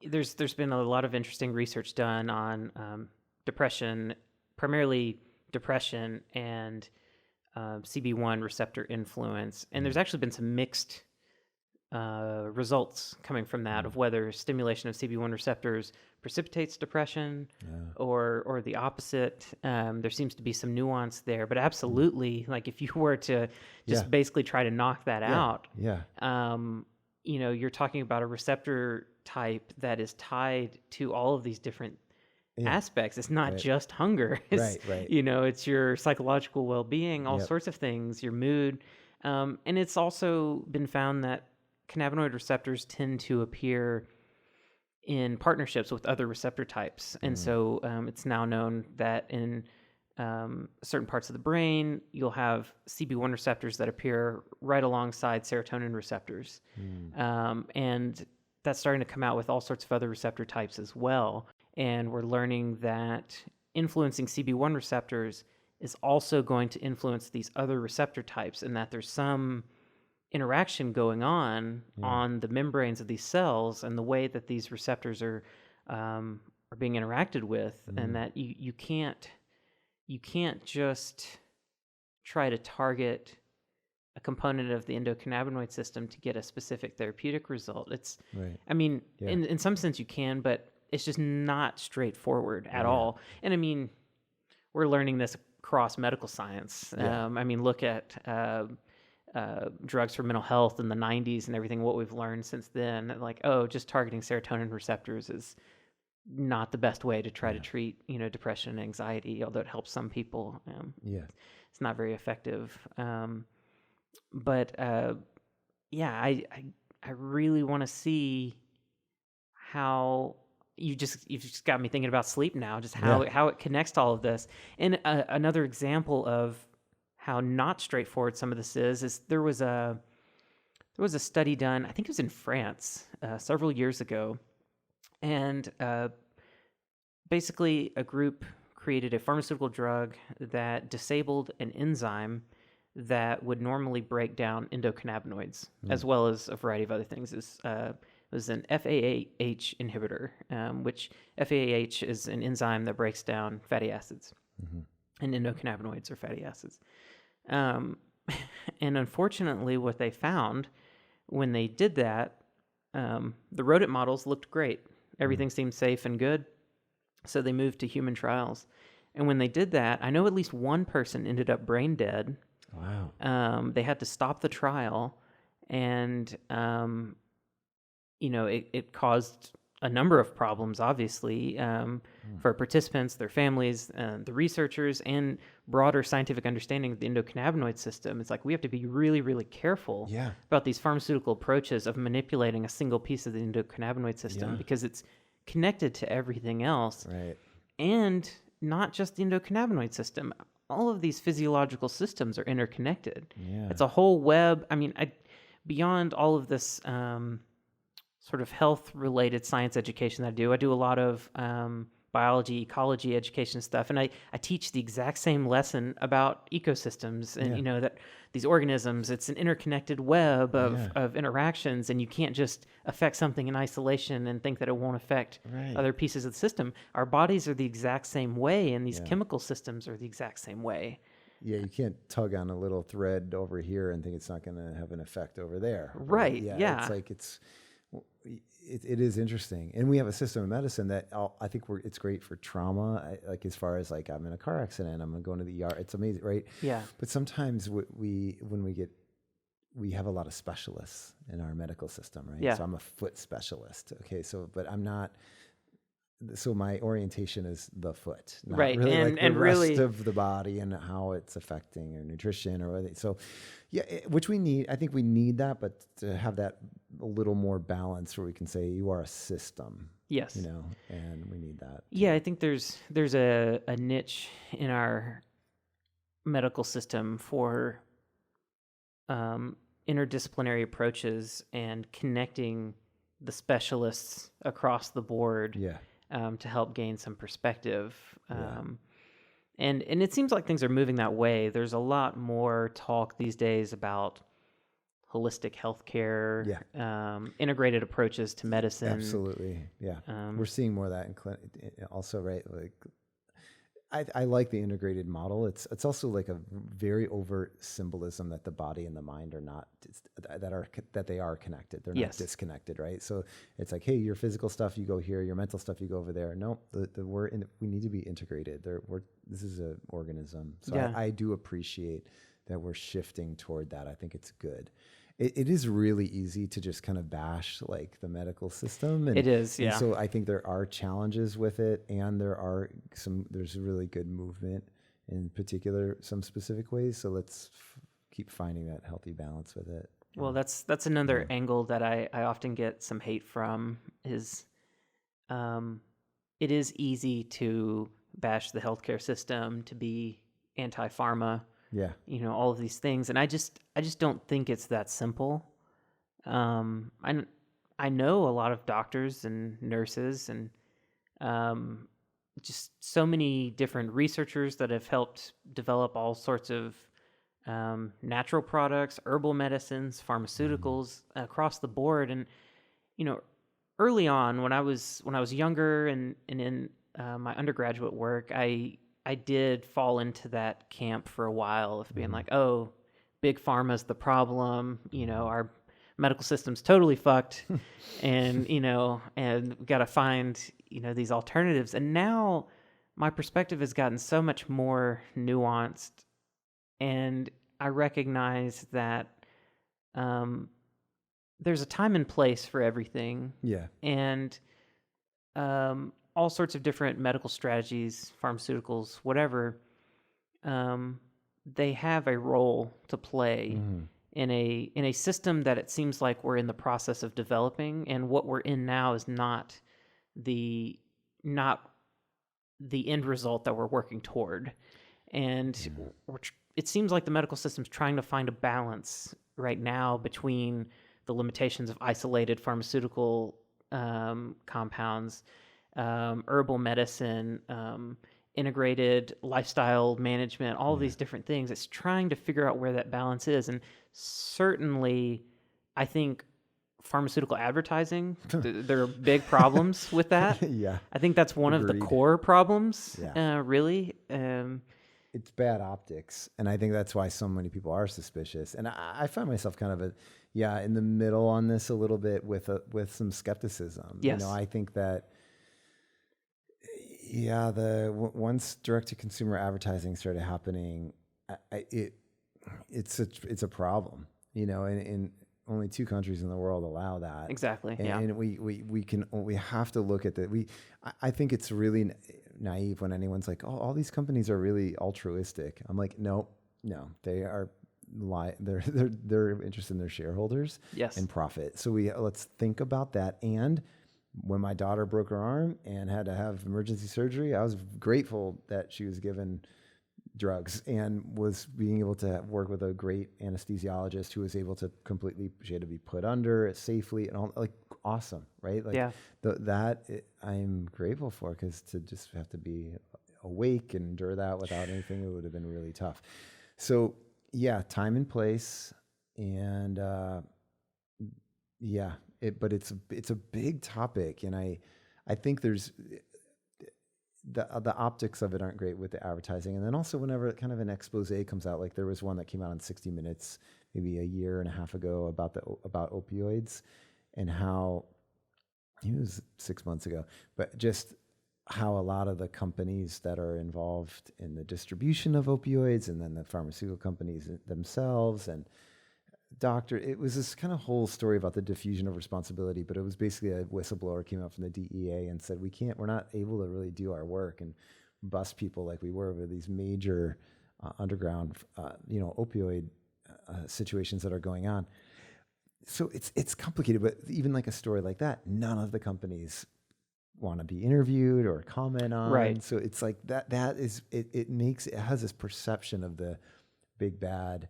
there's been a lot of interesting research done on depression, primarily depression and CB1 receptor influence. And there's actually been some mixed results coming from that, of whether stimulation of CB1 receptors precipitates depression or the opposite. There seems to be some nuance there, but absolutely, like if you were to just basically try to knock that out, you're talking about a receptor type that is tied to all of these different aspects. It's not just hunger. It's, it's your psychological well-being, all sorts of things, your mood. And it's also been found that cannabinoid receptors tend to appear in partnerships with other receptor types. And so it's now known that in certain parts of the brain, you'll have CB1 receptors that appear right alongside serotonin receptors. And that's starting to come out with all sorts of other receptor types as well. And we're learning that influencing CB1 receptors is also going to influence these other receptor types, and that there's some interaction going on the membranes of these cells and the way that these receptors are being interacted with, and that you can't just try to target a component of the endocannabinoid system to get a specific therapeutic result. It's, I mean, in some sense you can, but it's just not straightforward at all. And I mean, we're learning this across medical science. I mean, look at drugs for mental health in the 90s and everything, what we've learned since then. Like, just targeting serotonin receptors is not the best way to try to treat, depression and anxiety, although it helps some people. It's not very effective. But I really want to see how, you've just got me thinking about sleep now, just how it connects to all of this. And another example of how not straightforward some of this is there was a study done, I think it was in France, several years ago, and basically a group created a pharmaceutical drug that disabled an enzyme that would normally break down endocannabinoids, as well as a variety of other things. It was an FAAH inhibitor, which FAAH is an enzyme that breaks down fatty acids, and endocannabinoids are fatty acids. And unfortunately, what they found when they did that, the rodent models looked great. Everything seemed safe and good. So they moved to human trials. And when they did that, I know at least one person ended up brain dead. Wow. They had to stop the trial, and it caused a number of problems, obviously, for participants, their families, the researchers, and broader scientific understanding of the endocannabinoid system. It's like we have to be really, really careful about these pharmaceutical approaches of manipulating a single piece of the endocannabinoid system because it's connected to everything else. Right. And not just the endocannabinoid system. All of these physiological systems are interconnected. Yeah. It's a whole web. I mean, beyond all of this sort of health-related science education that I do a lot of biology, ecology education stuff, and I teach the exact same lesson about ecosystems and, that these organisms, it's an interconnected web of interactions, and you can't just affect something in isolation and think that it won't affect other pieces of the system. Our bodies are the exact same way, and these chemical systems are the exact same way. Yeah, you can't tug on a little thread over here and think it's not going to have an effect over there. Right. Yeah. It's like it is interesting, and we have a system of medicine that I think it's great for trauma. Like as far as like I'm in a car accident, I'm going to the ER. It's amazing, right? Yeah. But sometimes we have a lot of specialists in our medical system, right? Yeah. So I'm a foot specialist. Okay, but I'm not. So my orientation is the foot, not really like the rest of the body and how it's affecting your nutrition or whether. So, which we need. I think we need that, but to have that a little more balance where we can say you are a system. Yes. And we need that. Yeah, I think there's a niche in our medical system for interdisciplinary approaches and connecting the specialists across the board. Yeah. To help gain some perspective. And it seems like things are moving that way. There's a lot more talk these days about holistic healthcare, integrated approaches to medicine. Absolutely, yeah. We're seeing more of that in also, right? Like, I like the integrated model. It's also like a very overt symbolism that the body and the mind are not that they are connected. They're not disconnected, right? So it's like, hey, your physical stuff, you go here. Your mental stuff, you go over there. No, we need to be integrated. This is an organism. So I do appreciate that we're shifting toward that. I think it's good. It is really easy to just kind of bash like the medical system. And, it is, yeah. And so I think there are challenges with it, and there's really good movement in particular, some specific ways. So let's keep finding that healthy balance with it. Well, that's another angle that I often get some hate from is, it is easy to bash the healthcare system, to be anti-pharma. Yeah. All of these things. And I just don't think it's that simple. I know a lot of doctors and nurses and just so many different researchers that have helped develop all sorts of natural products, herbal medicines, pharmaceuticals across the board. And, early on when I was younger and in my undergraduate work, I did fall into that camp for a while of being like, oh, big pharma's the problem. Our medical system's totally fucked, and and we got to find these alternatives. And now my perspective has gotten so much more nuanced, and I recognize that there's a time and place for everything. Yeah, and all sorts of different medical strategies, pharmaceuticals, whatever, they have a role to play in a system that it seems like we're in the process of developing, and what we're in now is not the not the end result that we're working toward. And it seems like the medical system's trying to find a balance right now between the limitations of isolated pharmaceutical compounds, herbal medicine, integrated lifestyle management, all of these different things. It's trying to figure out where that balance is. And certainly, I think pharmaceutical advertising, there are big problems with that. Yeah. I think that's one of the Agreed. core problems, Yeah. really. It's bad optics, and I think that's why so many people are suspicious. And I find myself kind of in the middle on this a little bit with some skepticism. Yes. I think that once direct to consumer advertising started happening, it's a problem. In only 2 countries in the world allow that. Exactly. And we have to look at that. I think it's really naive when anyone's like, "Oh, all these companies are really altruistic." I'm like, no, they are they're interested in their shareholders and profit. So let's think about that. And when my daughter broke her arm and had to have emergency surgery, I was grateful that she was given drugs and was being able to work with a great anesthesiologist who was able to she had to be put under it safely and all, like, awesome, right? Like I'm grateful for, because to just have to be awake and endure that without anything, it would have been really tough. So time and place, and but it's a big topic, and I think there's the optics of it aren't great with the advertising. And then also whenever kind of an expose comes out, like there was one that came out on 60 Minutes maybe a year and a half ago about opioids, and how, it was 6 months ago, but just how a lot of the companies that are involved in the distribution of opioids, and then the pharmaceutical companies themselves, and it was this kind of whole story about the diffusion of responsibility, but it was basically a whistleblower came out from the DEA and said, we're not able to really do our work and bust people like we were with these major underground, opioid situations that are going on. So it's complicated, but even like a story like that, none of the companies want to be interviewed or comment on. Right. So it's like that is, it has this perception of the big bad.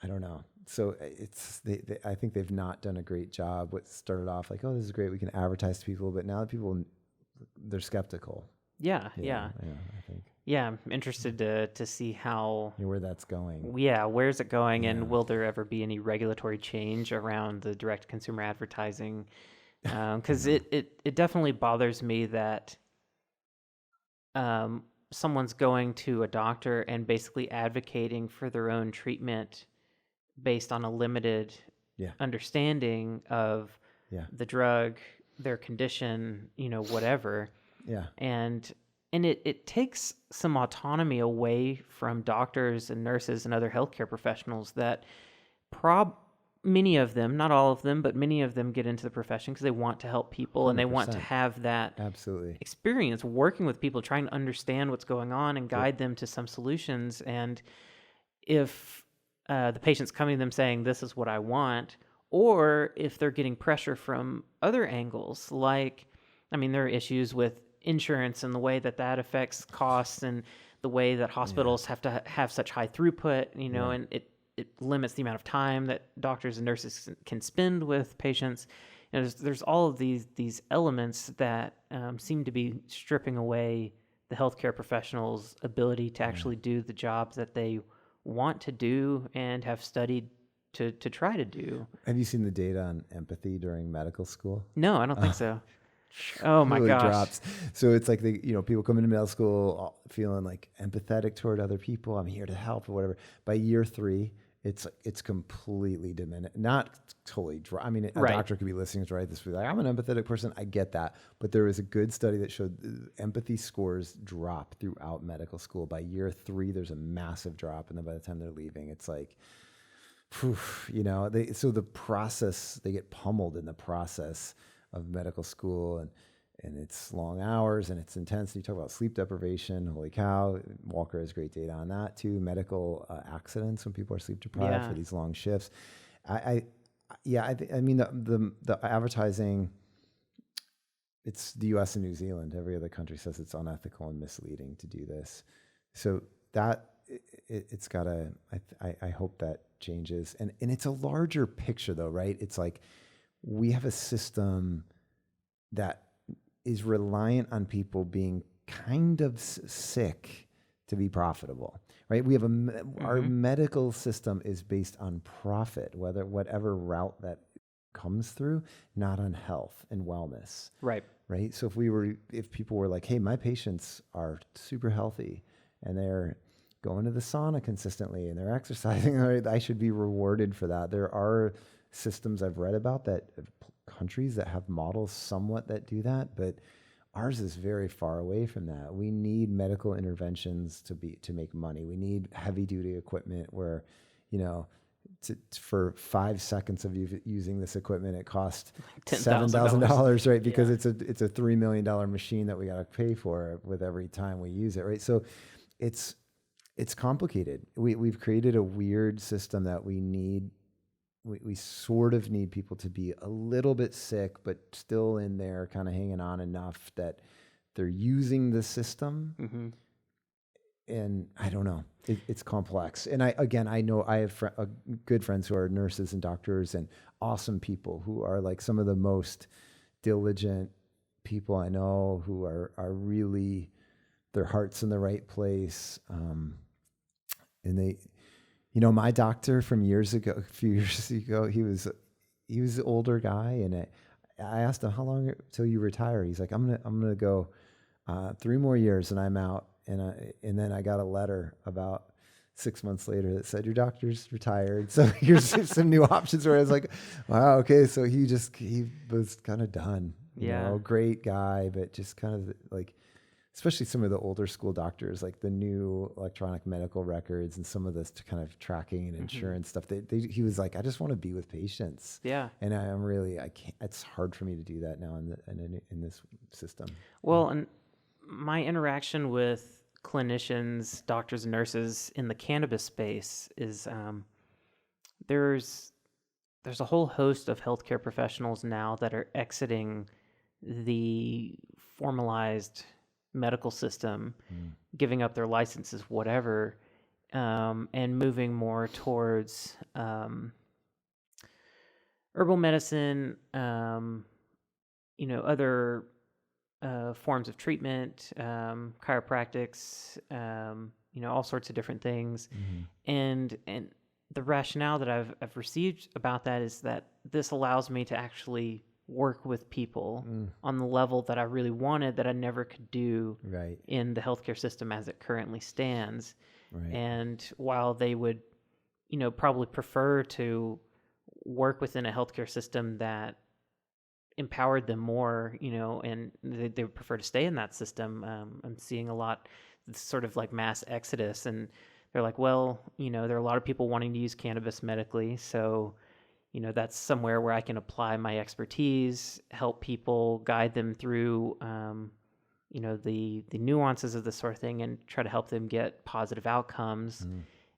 I don't know. So I think they've not done a great job. What started off like, oh, this is great, we can advertise to people, but now that they're skeptical. Yeah. I think. Yeah, I'm interested to see how where that's going. Yeah, where's it going, and will there ever be any regulatory change around the direct consumer advertising? Because it definitely bothers me that someone's going to a doctor and basically advocating for their own treatment based on a limited understanding of the drug, their condition, whatever. Yeah. And it takes some autonomy away from doctors and nurses and other healthcare professionals that many of them, not all of them, but many of them get into the profession because they want to help people 100%. And they want to have that experience working with people, trying to understand what's going on and guide them to some solutions. And if the patient's coming to them saying, this is what I want, or if they're getting pressure from other angles, there are issues with insurance and the way that affects costs, and the way that hospitals have to have such high throughput, and it limits the amount of time that doctors and nurses can spend with patients. There's all of these elements that seem to be stripping away the healthcare professionals' ability to actually do the jobs that they want to do and have studied to try to do. Have you seen the data on empathy during medical school? No, I don't think so. Oh my really gosh. Drops. So it's like people come into medical school feeling like empathetic toward other people. I'm here to help or whatever. By year 3, it's completely diminished. Not totally dry. I mean, a doctor could be listening to write this, be like, I'm an empathetic person. I get that. But there was a good study that showed empathy scores drop throughout medical school. By year 3, there's a massive drop. And then by the time they're leaving, it's like, so the process, they get pummeled in the process of medical school, and it's long hours and it's intense. And you talk about sleep deprivation. Holy cow. Walker has great data on that too. Medical accidents when people are sleep deprived for these long shifts. I mean, the advertising, it's the US and New Zealand. Every other country says it's unethical and misleading to do this. So that it's gotta, I hope that changes. And it's a larger picture though, right? It's like we have a system that is reliant on people being kind of sick to be profitable, right? We have our medical system is based on profit, whatever route that comes through, not on health and wellness. Right. Right. So if people were like, hey, my patients are super healthy and they're going to the sauna consistently and they're exercising, I should be rewarded for that. There are systems I've read about that countries that have models somewhat that do that, but ours is very far away from that. We need medical interventions to make money. We need heavy duty equipment where, for 5 seconds of using this equipment, it costs $7,000, right? Because it's a $3 million machine that we got to pay for with every time we use it, right? So it's complicated. We've created a weird system that we need. We sort of need people to be a little bit sick, but still in there kind of hanging on enough that they're using the system. Mm-hmm. And I don't know, it's complex. And I know I have good friends who are nurses and doctors and awesome people who are like some of the most diligent people I know, who are really, their heart's in the right place. And they, my doctor from a few years ago, he was an older guy, and I asked him, how long till you retire? He's like, I'm gonna go 3 more years and I'm out. And then I got a letter about 6 months later that said, your doctor's retired. So here's some new options, where I was like, wow, okay. So he was kind of done. Great guy, but just kind of like, especially some of the older school doctors, like the new electronic medical records and some of this kind of tracking and insurance stuff. He was like, I just want to be with patients. Yeah. And I can't, it's hard for me to do that now in this system. Well, and my interaction with clinicians, doctors, and nurses in the cannabis space is there's a whole host of healthcare professionals now that are exiting the formalized medical system, giving up their licenses, whatever, and moving more towards herbal medicine, other forms of treatment, chiropractics, all sorts of different things. And the rationale that I've received about that is that this allows me to actually work with people on the level that I really wanted, that I never could do in the healthcare system as it currently stands. Right. And while they would, probably prefer to work within a healthcare system that empowered them more, and they would prefer to stay in that system. I'm seeing a lot, sort of like mass exodus, and they're like, well, there are a lot of people wanting to use cannabis medically, so that's somewhere where I can apply my expertise, help people, guide them through, the nuances of this sort of thing, and try to help them get positive outcomes.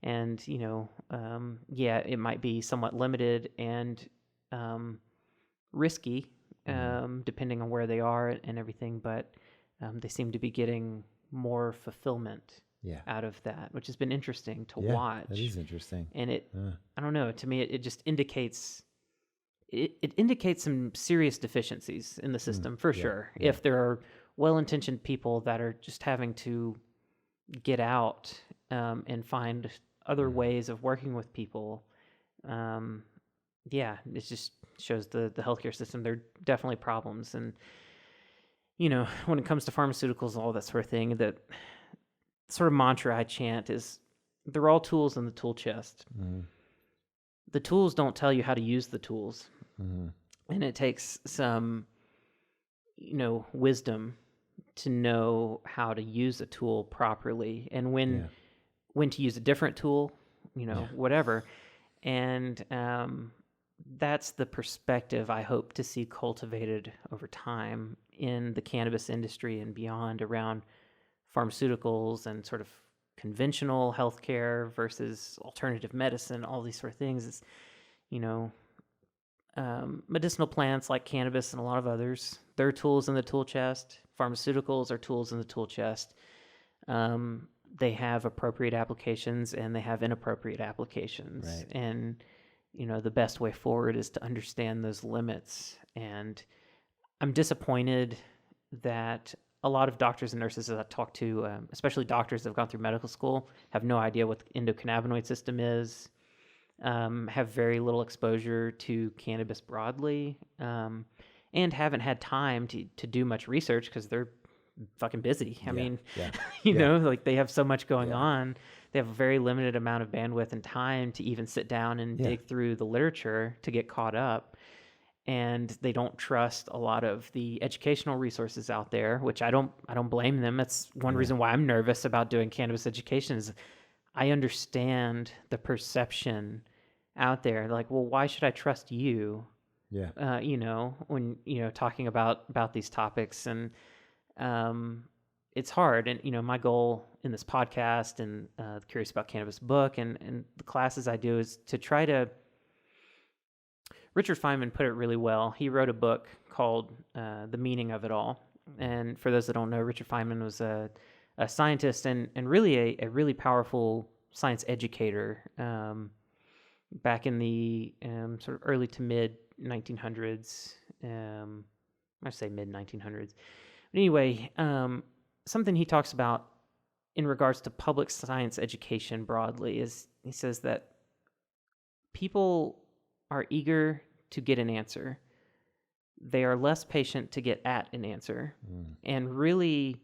And it might be somewhat limited and risky, depending on where they are and everything, but they seem to be getting more fulfillment out of that, which has been interesting to watch. That is interesting. And I don't know, to me, it just indicates, it indicates some serious deficiencies in the system, for sure. Yeah. If there are well-intentioned people that are just having to get out and find other ways of working with people, it just shows the healthcare system, there are definitely problems. And, when it comes to pharmaceuticals and all that sort of thing, that sort of mantra I chant is, they're all tools in the tool chest. The tools don't tell you how to use the tools. And it takes some, wisdom to know how to use a tool properly, and when to use a different tool, whatever. And that's the perspective I hope to see cultivated over time in the cannabis industry and beyond, around pharmaceuticals and sort of conventional healthcare versus alternative medicine, all these sort of things. Is, medicinal plants like cannabis and a lot of others, they're tools in the tool chest. Pharmaceuticals are tools in the tool chest. They have appropriate applications and they have inappropriate applications. Right. And, the best way forward is to understand those limits. And I'm disappointed that a lot of doctors and nurses that I talk to, especially doctors that have gone through medical school, have no idea what the endocannabinoid system is, have very little exposure to cannabis broadly, and haven't had time to do much research because they're fucking busy. I mean, like they have so much going on. They have a very limited amount of bandwidth and time to even sit down and dig through the literature to get caught up. And they don't trust a lot of the educational resources out there, which I don't blame them. That's one reason why I'm nervous about doing cannabis education is I understand the perception out there. Like, well, why should I trust you? Yeah. When, talking about these topics, and it's hard. And, my goal in this podcast and the Curious About Cannabis book and the classes I do is to try to, Richard Feynman put it really well. He wrote a book called The Meaning of It All. And for those that don't know, Richard Feynman was a scientist and really a really powerful science educator back in the sort of early to mid 1900s. I say mid 1900s. But anyway, something he talks about in regards to public science education broadly is he says that people are eager to get an answer. They are less patient to get at an answer. And really,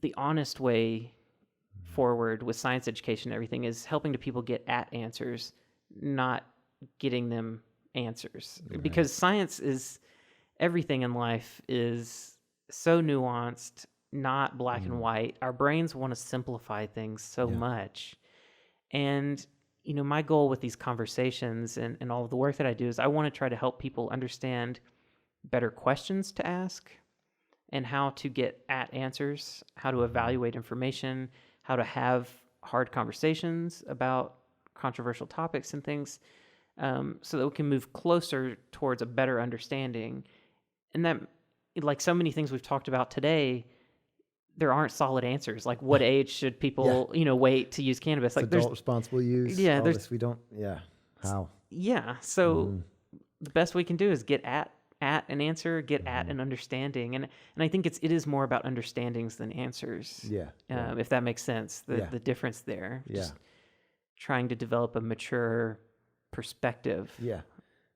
the honest way forward with science education and everything is helping the people get at answers, not getting them answers. Right. Because science is, everything in life is so nuanced, not black and white. Our brains want to simplify things so much. And my goal with these conversations and all of the work that I do is I want to try to help people understand better questions to ask and how to get at answers, how to evaluate information, how to have hard conversations about controversial topics and things, so that we can move closer towards a better understanding. And that, like so many things we've talked about today, there aren't solid answers. Like, what age should people, wait to use cannabis? Like, adult responsible use. Yeah, all this we don't. Yeah, how? Yeah, so the best we can do is get at an answer, get at an understanding, and I think it is more about understandings than answers. Yeah, if that makes sense. The difference there. Just trying to develop a mature perspective. Yeah.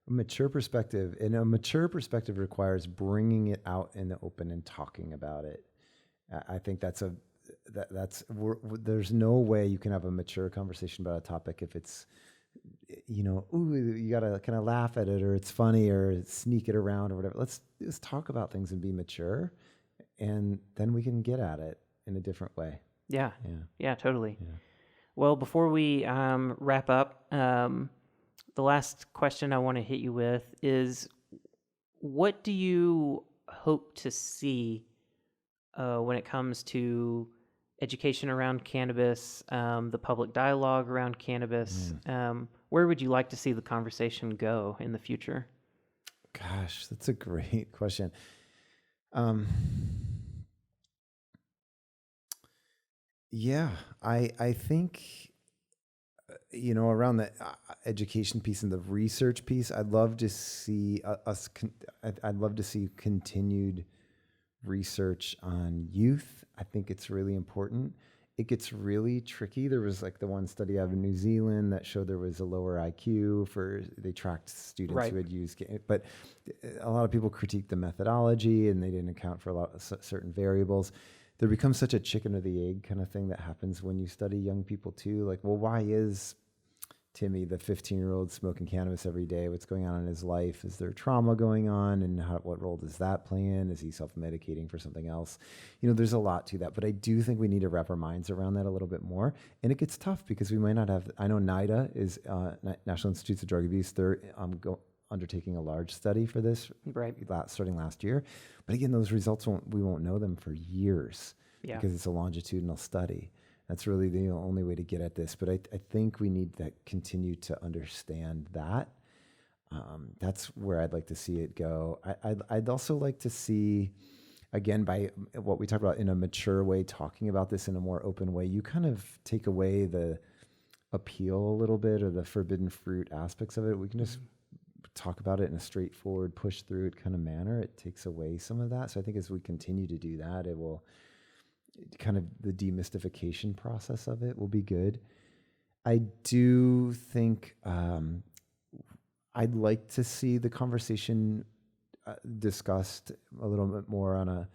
A mature perspective, and a mature perspective requires bringing it out in the open and talking about it. I think there's no way you can have a mature conversation about a topic if it's, you gotta kind of laugh at it, or it's funny, or sneak it around, or whatever. Let's talk about things and be mature, and then we can get at it in a different way. Yeah, totally. Yeah. Well, before we wrap up, the last question I want to hit you with is, what do you hope to see when it comes to education around cannabis, the public dialogue around cannabis? Where would you like to see the conversation go in the future? Gosh, that's a great question. I think, around the education piece and the research piece, I'd love to see I'd love to see continued research on youth. I think it's really important. It gets really tricky. There was like the one study out of New Zealand that showed there was a lower IQ they tracked students who had used, but a lot of people critiqued the methodology and they didn't account for a lot of certain variables. There becomes such a chicken or the egg kind of thing that happens when you study young people too. Like, well, why is Timmy, the 15-year-old, smoking cannabis every day? What's going on in his life? Is there trauma going on? And what role does that play in? Is he self-medicating for something else? There's a lot to that, but I do think we need to wrap our minds around that a little bit more. And it gets tough because we might not have, I know NIDA is National Institutes of Drug Abuse. They're undertaking a large study for this starting last year. But again, those results we won't know them for years because it's a longitudinal study. That's really the only way to get at this. But I think we need to continue to understand that. That's where I'd like to see it go. I'd also like to see, again, by what we talked about in a mature way, talking about this in a more open way, you kind of take away the appeal a little bit or the forbidden fruit aspects of it. We can just talk about it in a straightforward, push through it kind of manner. It takes away some of that. So I think as we continue to do that, it will kind of, the demystification process of it will be good. I do think I'd like to see the conversation discussed a little bit more on a,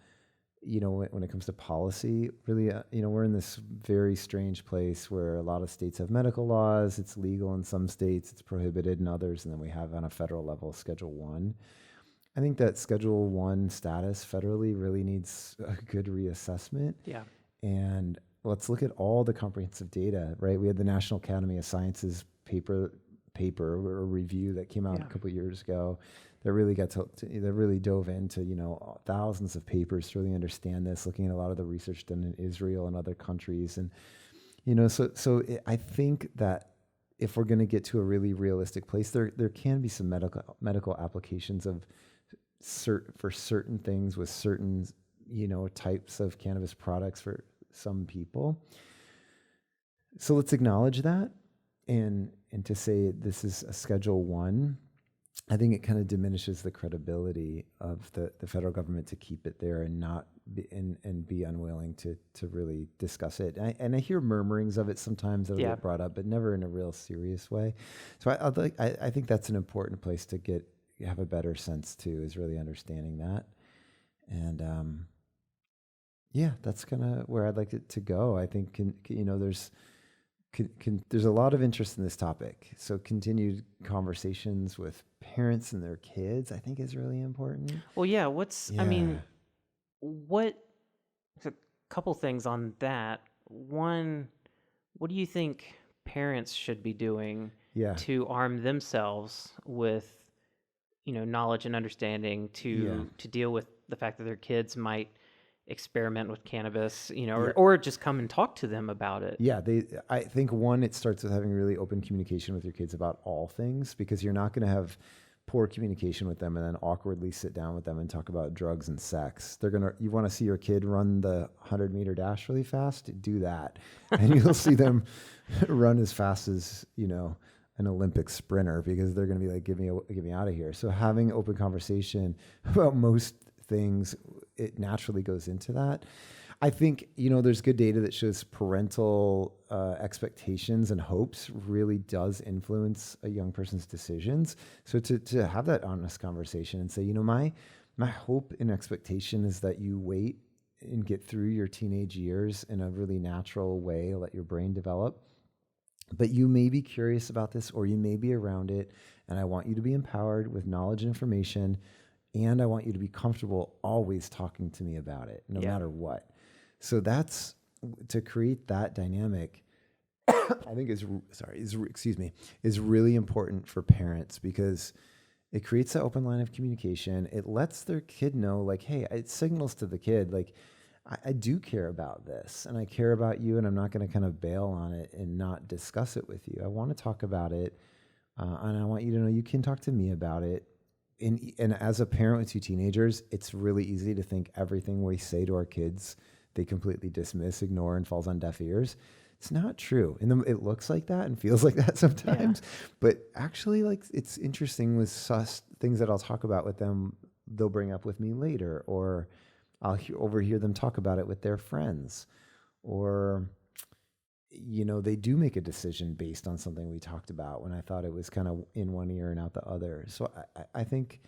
when it comes to policy, really, we're in this very strange place where a lot of states have medical laws. It's legal in some states, it's prohibited in others. And then we have on a federal level, Schedule 1. I think that Schedule 1 status federally really needs a good reassessment. Yeah. And let's look at all the comprehensive data, right? We had the National Academy of Sciences paper or review that came out a couple of years ago that really got that really dove into, thousands of papers to really understand this, looking at a lot of the research done in Israel and other countries. And, I think that if we're going to get to a really realistic place, there can be some medical applications of for certain things with certain, types of cannabis products for some people. So let's acknowledge that. And to say this is a Schedule 1, I think it kind of diminishes the credibility of the federal government to keep it there and not be, and be unwilling to really discuss it. And I hear murmurings of it sometimes that get brought up, but never in a real serious way. So I think that's an important place to have a better sense too, is really understanding that. And that's kind of where I'd like it to go. I think there's a lot of interest in this topic. So continued conversations with parents and their kids, I think, is really important. Well, yeah. A couple things on that. One, what do you think parents should be doing to arm themselves with, knowledge and understanding to deal with the fact that their kids might experiment with cannabis, or just come and talk to them about it? I think it starts with having really open communication with your kids about all things, because you're not going to have poor communication with them and then awkwardly sit down with them and talk about drugs and sex. You want to see your kid run the 100-meter dash really fast, do that. And you'll see them run as fast as, an Olympic sprinter, because they're going to be like, get me out of here. So having open conversation about most things, it naturally goes into that. I think, there's good data that shows parental expectations and hopes really does influence a young person's decisions. So to have that honest conversation and say, my hope and expectation is that you wait and get through your teenage years in a really natural way, let your brain develop. But you may be curious about this, or you may be around it, and I want you to be empowered with knowledge and information. And I want you to be comfortable always talking to me about it, no matter what. So that's to create that dynamic. I think is really important for parents, because it creates that open line of communication. It lets their kid know, like, hey, it signals to the kid, like, I do care about this, and I care about you, and I'm not going to kind of bail on it and not discuss it with you. I want to talk about it, and I want you to know you can talk to me about it. And as a parent with two teenagers, it's really easy to think everything we say to our kids, they completely dismiss, ignore, and falls on deaf ears. It's not true. And it looks like that and feels like that sometimes. But actually, like, it's interesting with things that I'll talk about with them, they'll bring up with me later, or I'll overhear them talk about it with their friends, or they do make a decision based on something we talked about when I thought it was kind of in one ear and out the other. So I think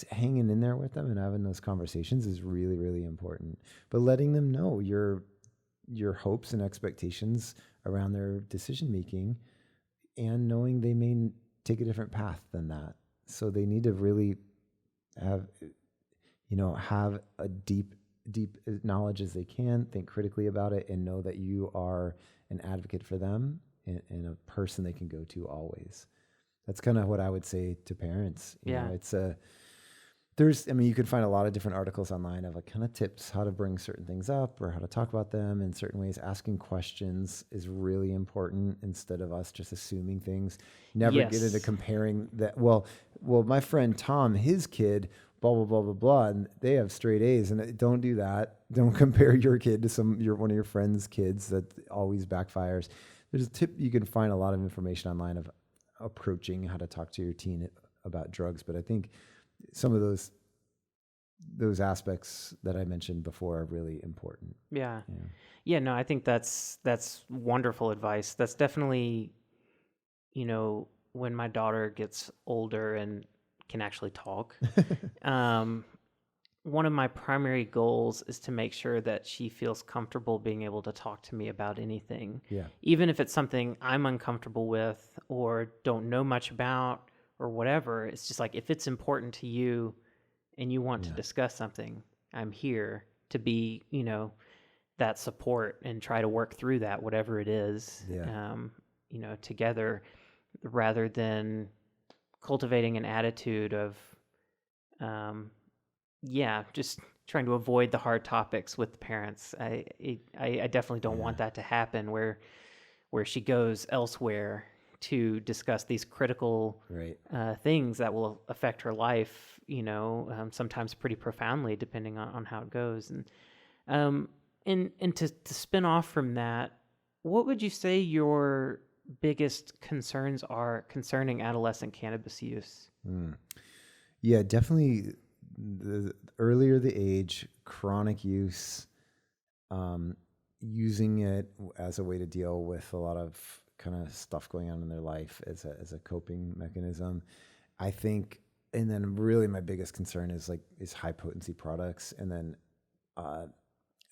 hanging in there with them and having those conversations is really, really important. But letting them know your hopes and expectations around their decision making, and knowing they may take a different path than that. So they need to really have a deep knowledge as they can, think critically about it, and know that you are an advocate for them and a person they can go to always. That's kind of what I would say to parents. You know, it's You can find a lot of different articles online of like kind of tips how to bring certain things up or how to talk about them in certain ways. Asking questions is really important instead of us just assuming things. Never get into Yes. comparing that. Well, my friend Tom, his kid, blah, blah, blah, blah, blah, and they have straight A's, and don't do that. Don't compare your kid to one of your friend's kids. That always backfires. There's a tip. You can find a lot of information online of approaching how to talk to your teen about drugs, but I think some of those aspects that I mentioned before are really important. Yeah. No, I think that's wonderful advice. That's definitely, when my daughter gets older and can actually talk, one of my primary goals is to make sure that she feels comfortable being able to talk to me about anything. Yeah. Even if it's something I'm uncomfortable with or don't know much about or whatever. It's just like, if it's important to you and you want to discuss something, I'm here to be, that support and try to work through that, whatever it is, together, rather than cultivating an attitude of, just trying to avoid the hard topics with parents. I definitely don't want that to happen where she goes elsewhere to discuss these critical things that will affect her life, sometimes pretty profoundly, depending on how it goes. And to spin off from that, what would you say your biggest concerns are concerning adolescent cannabis use? Yeah, definitely. The earlier the age, chronic use, using it as a way to deal with a lot of kind of stuff going on in their life as a coping mechanism, I think. And then really my biggest concern is high potency products, and then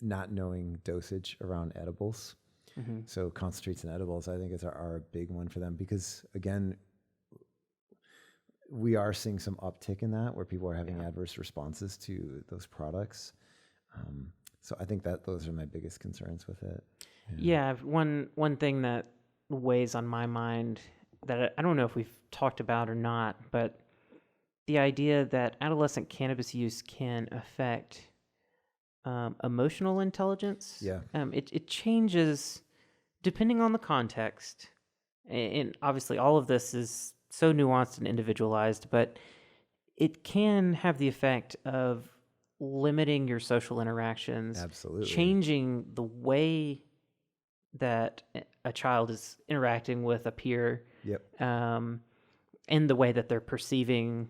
not knowing dosage around edibles. Mm-hmm. So concentrates and edibles, I think, are a big one for them, because again, we are seeing some uptick in that where people are having adverse responses to those products. So I think that those are my biggest concerns with it. Yeah, one thing that weighs on my mind that I don't know if we've talked about or not, but the idea that adolescent cannabis use can affect emotional intelligence. Yeah. It changes depending on the context. And obviously all of this is so nuanced and individualized, but it can have the effect of limiting your social interactions. Absolutely. Changing the way that a child is interacting with a peer. Yep. And the way that they're perceiving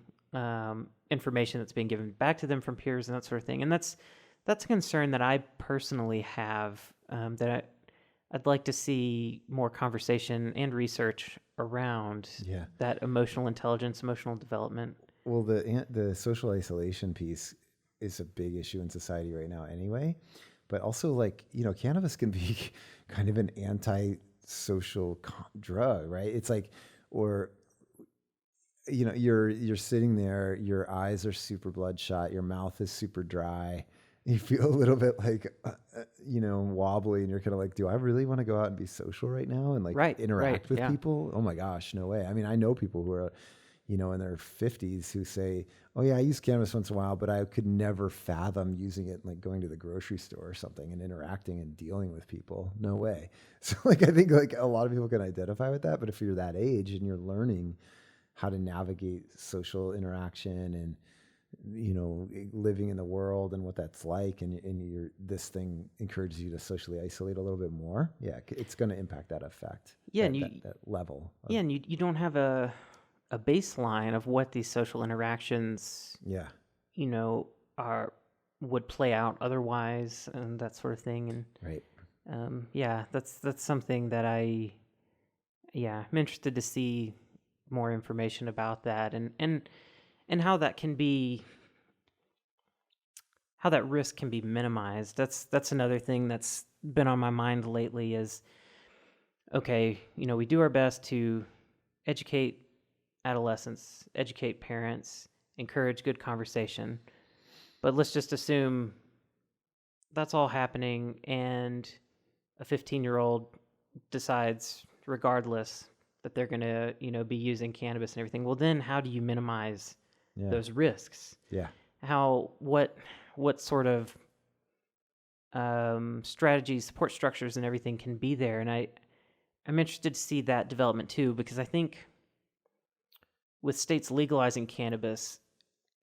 information that's being given back to them from peers and that sort of thing. And that's a concern that I personally have, that I'd like to see more conversation and research around that emotional intelligence, emotional development. Well, the social isolation piece is a big issue in society right now anyway, but also cannabis can be kind of an anti-social drug, right? It's like, or you're sitting there, your eyes are super bloodshot, your mouth is super dry, you feel a little bit wobbly, and you're kind of like, do I really want to go out and be social right now and interact with people? Oh my gosh, no way. I mean, I know people who are, in their 50s who say, oh yeah, I use cannabis once in a while, but I could never fathom using it like going to the grocery store or something and interacting and dealing with people. No way. So I think a lot of people can identify with that, but if you're that age and you're learning how to navigate social interaction and living in the world and what that's like, and this thing encourages you to socially isolate a little bit more, it's going to impact that effect. That level. And you don't have a baseline of what these social interactions, would play out otherwise, and that sort of thing. And that's something that I'm interested to see more information about that, and how that can be, how that risk can be minimized. That's another thing that's been on my mind lately is, okay, we do our best to educate adolescents, educate parents, encourage good conversation, but let's just assume that's all happening and a 15-year-old decides regardless that they're going to, be using cannabis and everything. Well, then how do you minimize those risks? Yeah. what sort of strategies, support structures, and everything can be there. And I'm interested to see that development too, because I think with states legalizing cannabis,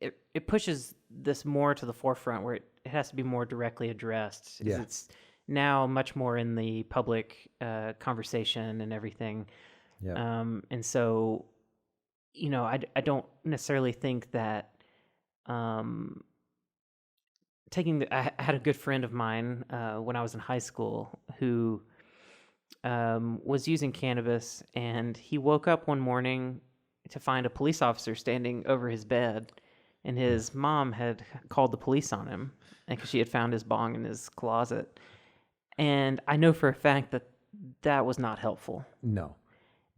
it pushes this more to the forefront where it has to be more directly addressed. Yeah. It's now much more in the public conversation and everything. Yeah. And so, I don't necessarily think that I had a good friend of mine when I was in high school who was using cannabis, and he woke up one morning to find a police officer standing over his bed, and his mom had called the police on him because she had found his bong in his closet. And I know for a fact that was not helpful. No.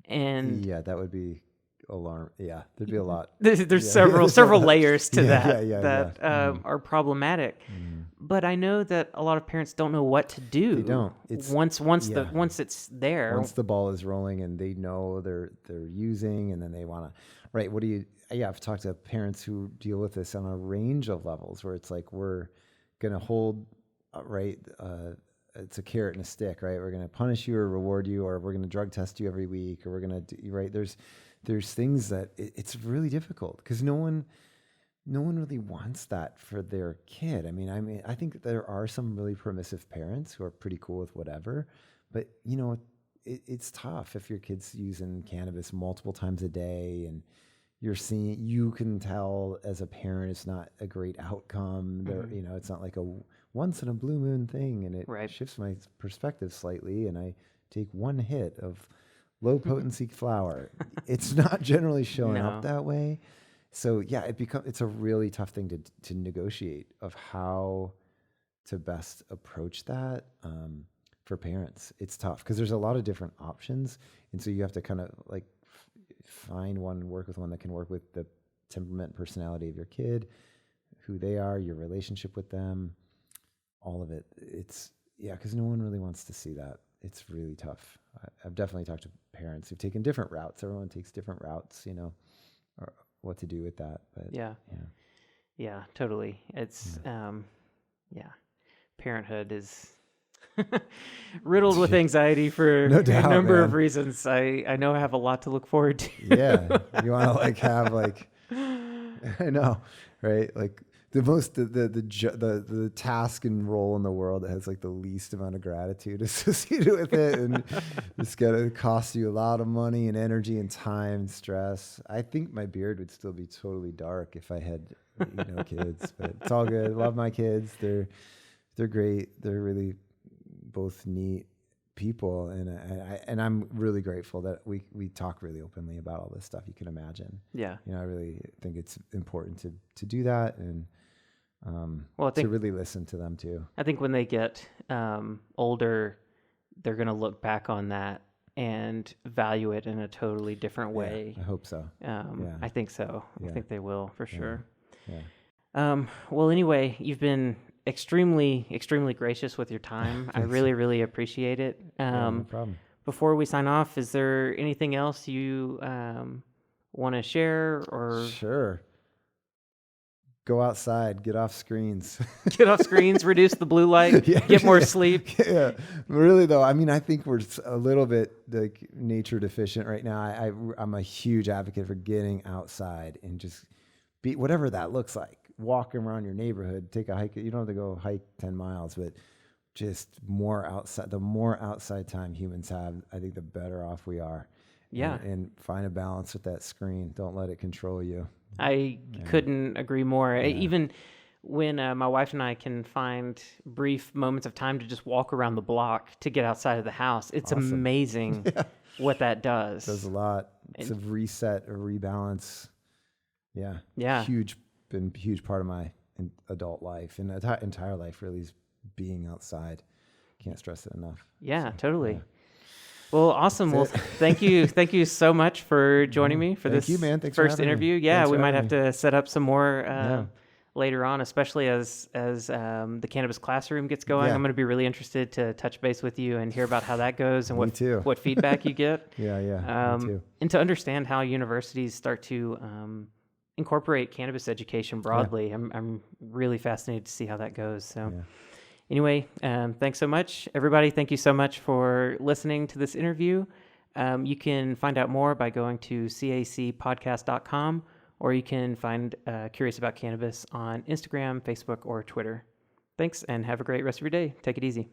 And yeah, that would be alarm. Yeah, there'd be a lot. There's several layers to that are problematic. Mm. But I know that a lot of parents don't know what to do. They don't. Once it's there. Once the ball is rolling and they know they're using, and then they want to, right? What do you? Yeah, I've talked to parents who deal with this on a range of levels, where it's like we're gonna hold, it's a carrot and a stick, right? We're gonna punish you or reward you, or we're gonna drug test you every week, or we're gonna do, right? There's things that it's really difficult because no one really wants that for their kid. I mean, I think there are some really permissive parents who are pretty cool with whatever, but it's tough if your kid's using cannabis multiple times a day, and you can tell as a parent it's not a great outcome. Mm-hmm. It's not like a once in a blue moon thing, and it shifts my perspective slightly, and I take one hit of low potency flower. It's not generally showing up that way. So yeah, it's a really tough thing to negotiate of how to best approach that for parents. It's tough because there's a lot of different options, and so you have to kind of like find one, work with one that can work with the temperament, personality of your kid, who they are, your relationship with them, all of it. Because no one really wants to see that. It's really tough. I've definitely talked to parents who've taken different routes. Everyone takes different routes, or what to do with that. But yeah, totally. It's parenthood is riddled with anxiety for no doubt, a number man. of reasons. I know I have a lot to look forward to. Yeah, you want to have I know, right? Like the task and role in the world that has the least amount of gratitude associated with it, and it's gonna cost you a lot of money and energy and time and stress. I think my beard would still be totally dark if I had kids, but it's all good. I love my kids. They're great. They're really both neat people, and I'm really grateful that we talk really openly about all this stuff. You can imagine. Yeah. I really think it's important to do that, and to really listen to them too. I think when they get older, they're going to look back on that and value it in a totally different way. I hope so. I think so. I think they will for sure. Yeah. Well, anyway, you've been extremely, extremely gracious with your time. I really, really appreciate it. No problem. Before we sign off, is there anything else you want to share? Or Sure. Go outside, get off screens. Get off screens, reduce the blue light, get more sleep. Yeah, really though, I think we're a little bit nature deficient right now. I'm a huge advocate for getting outside and just be whatever that looks like. Walking around your neighborhood, take a hike. You don't have to go hike 10 miles, but just more outside. The more outside time humans have, I think the better off we are. Yeah. And find a balance with that screen. Don't let it control you. I couldn't agree more. Yeah. Even when my wife and I can find brief moments of time to just walk around the block to get outside of the house, it's awesome. Amazing what that does. It does a lot. It's a reset, a rebalance. Yeah. Yeah. Been a huge part of my adult life and entire life really is being outside. Can't stress it enough. Yeah, totally. Yeah. Well, awesome. Well, thank you so much for joining me for this first interview. Yeah, we might have to set up some more later on, especially as the cannabis classroom gets going. Yeah. I'm going to be really interested to touch base with you and hear about how that goes and what feedback you get. Yeah. Me too. And to understand how universities start to incorporate cannabis education broadly. I'm really fascinated to see how that goes. So Yeah. anyway, thanks so much, everybody. Thank you so much for listening to this interview. You can find out more by going to cacpodcast.com, or you can find Curious About Cannabis on Instagram, Facebook, or Twitter. Thanks, and have a great rest of your day. Take it easy.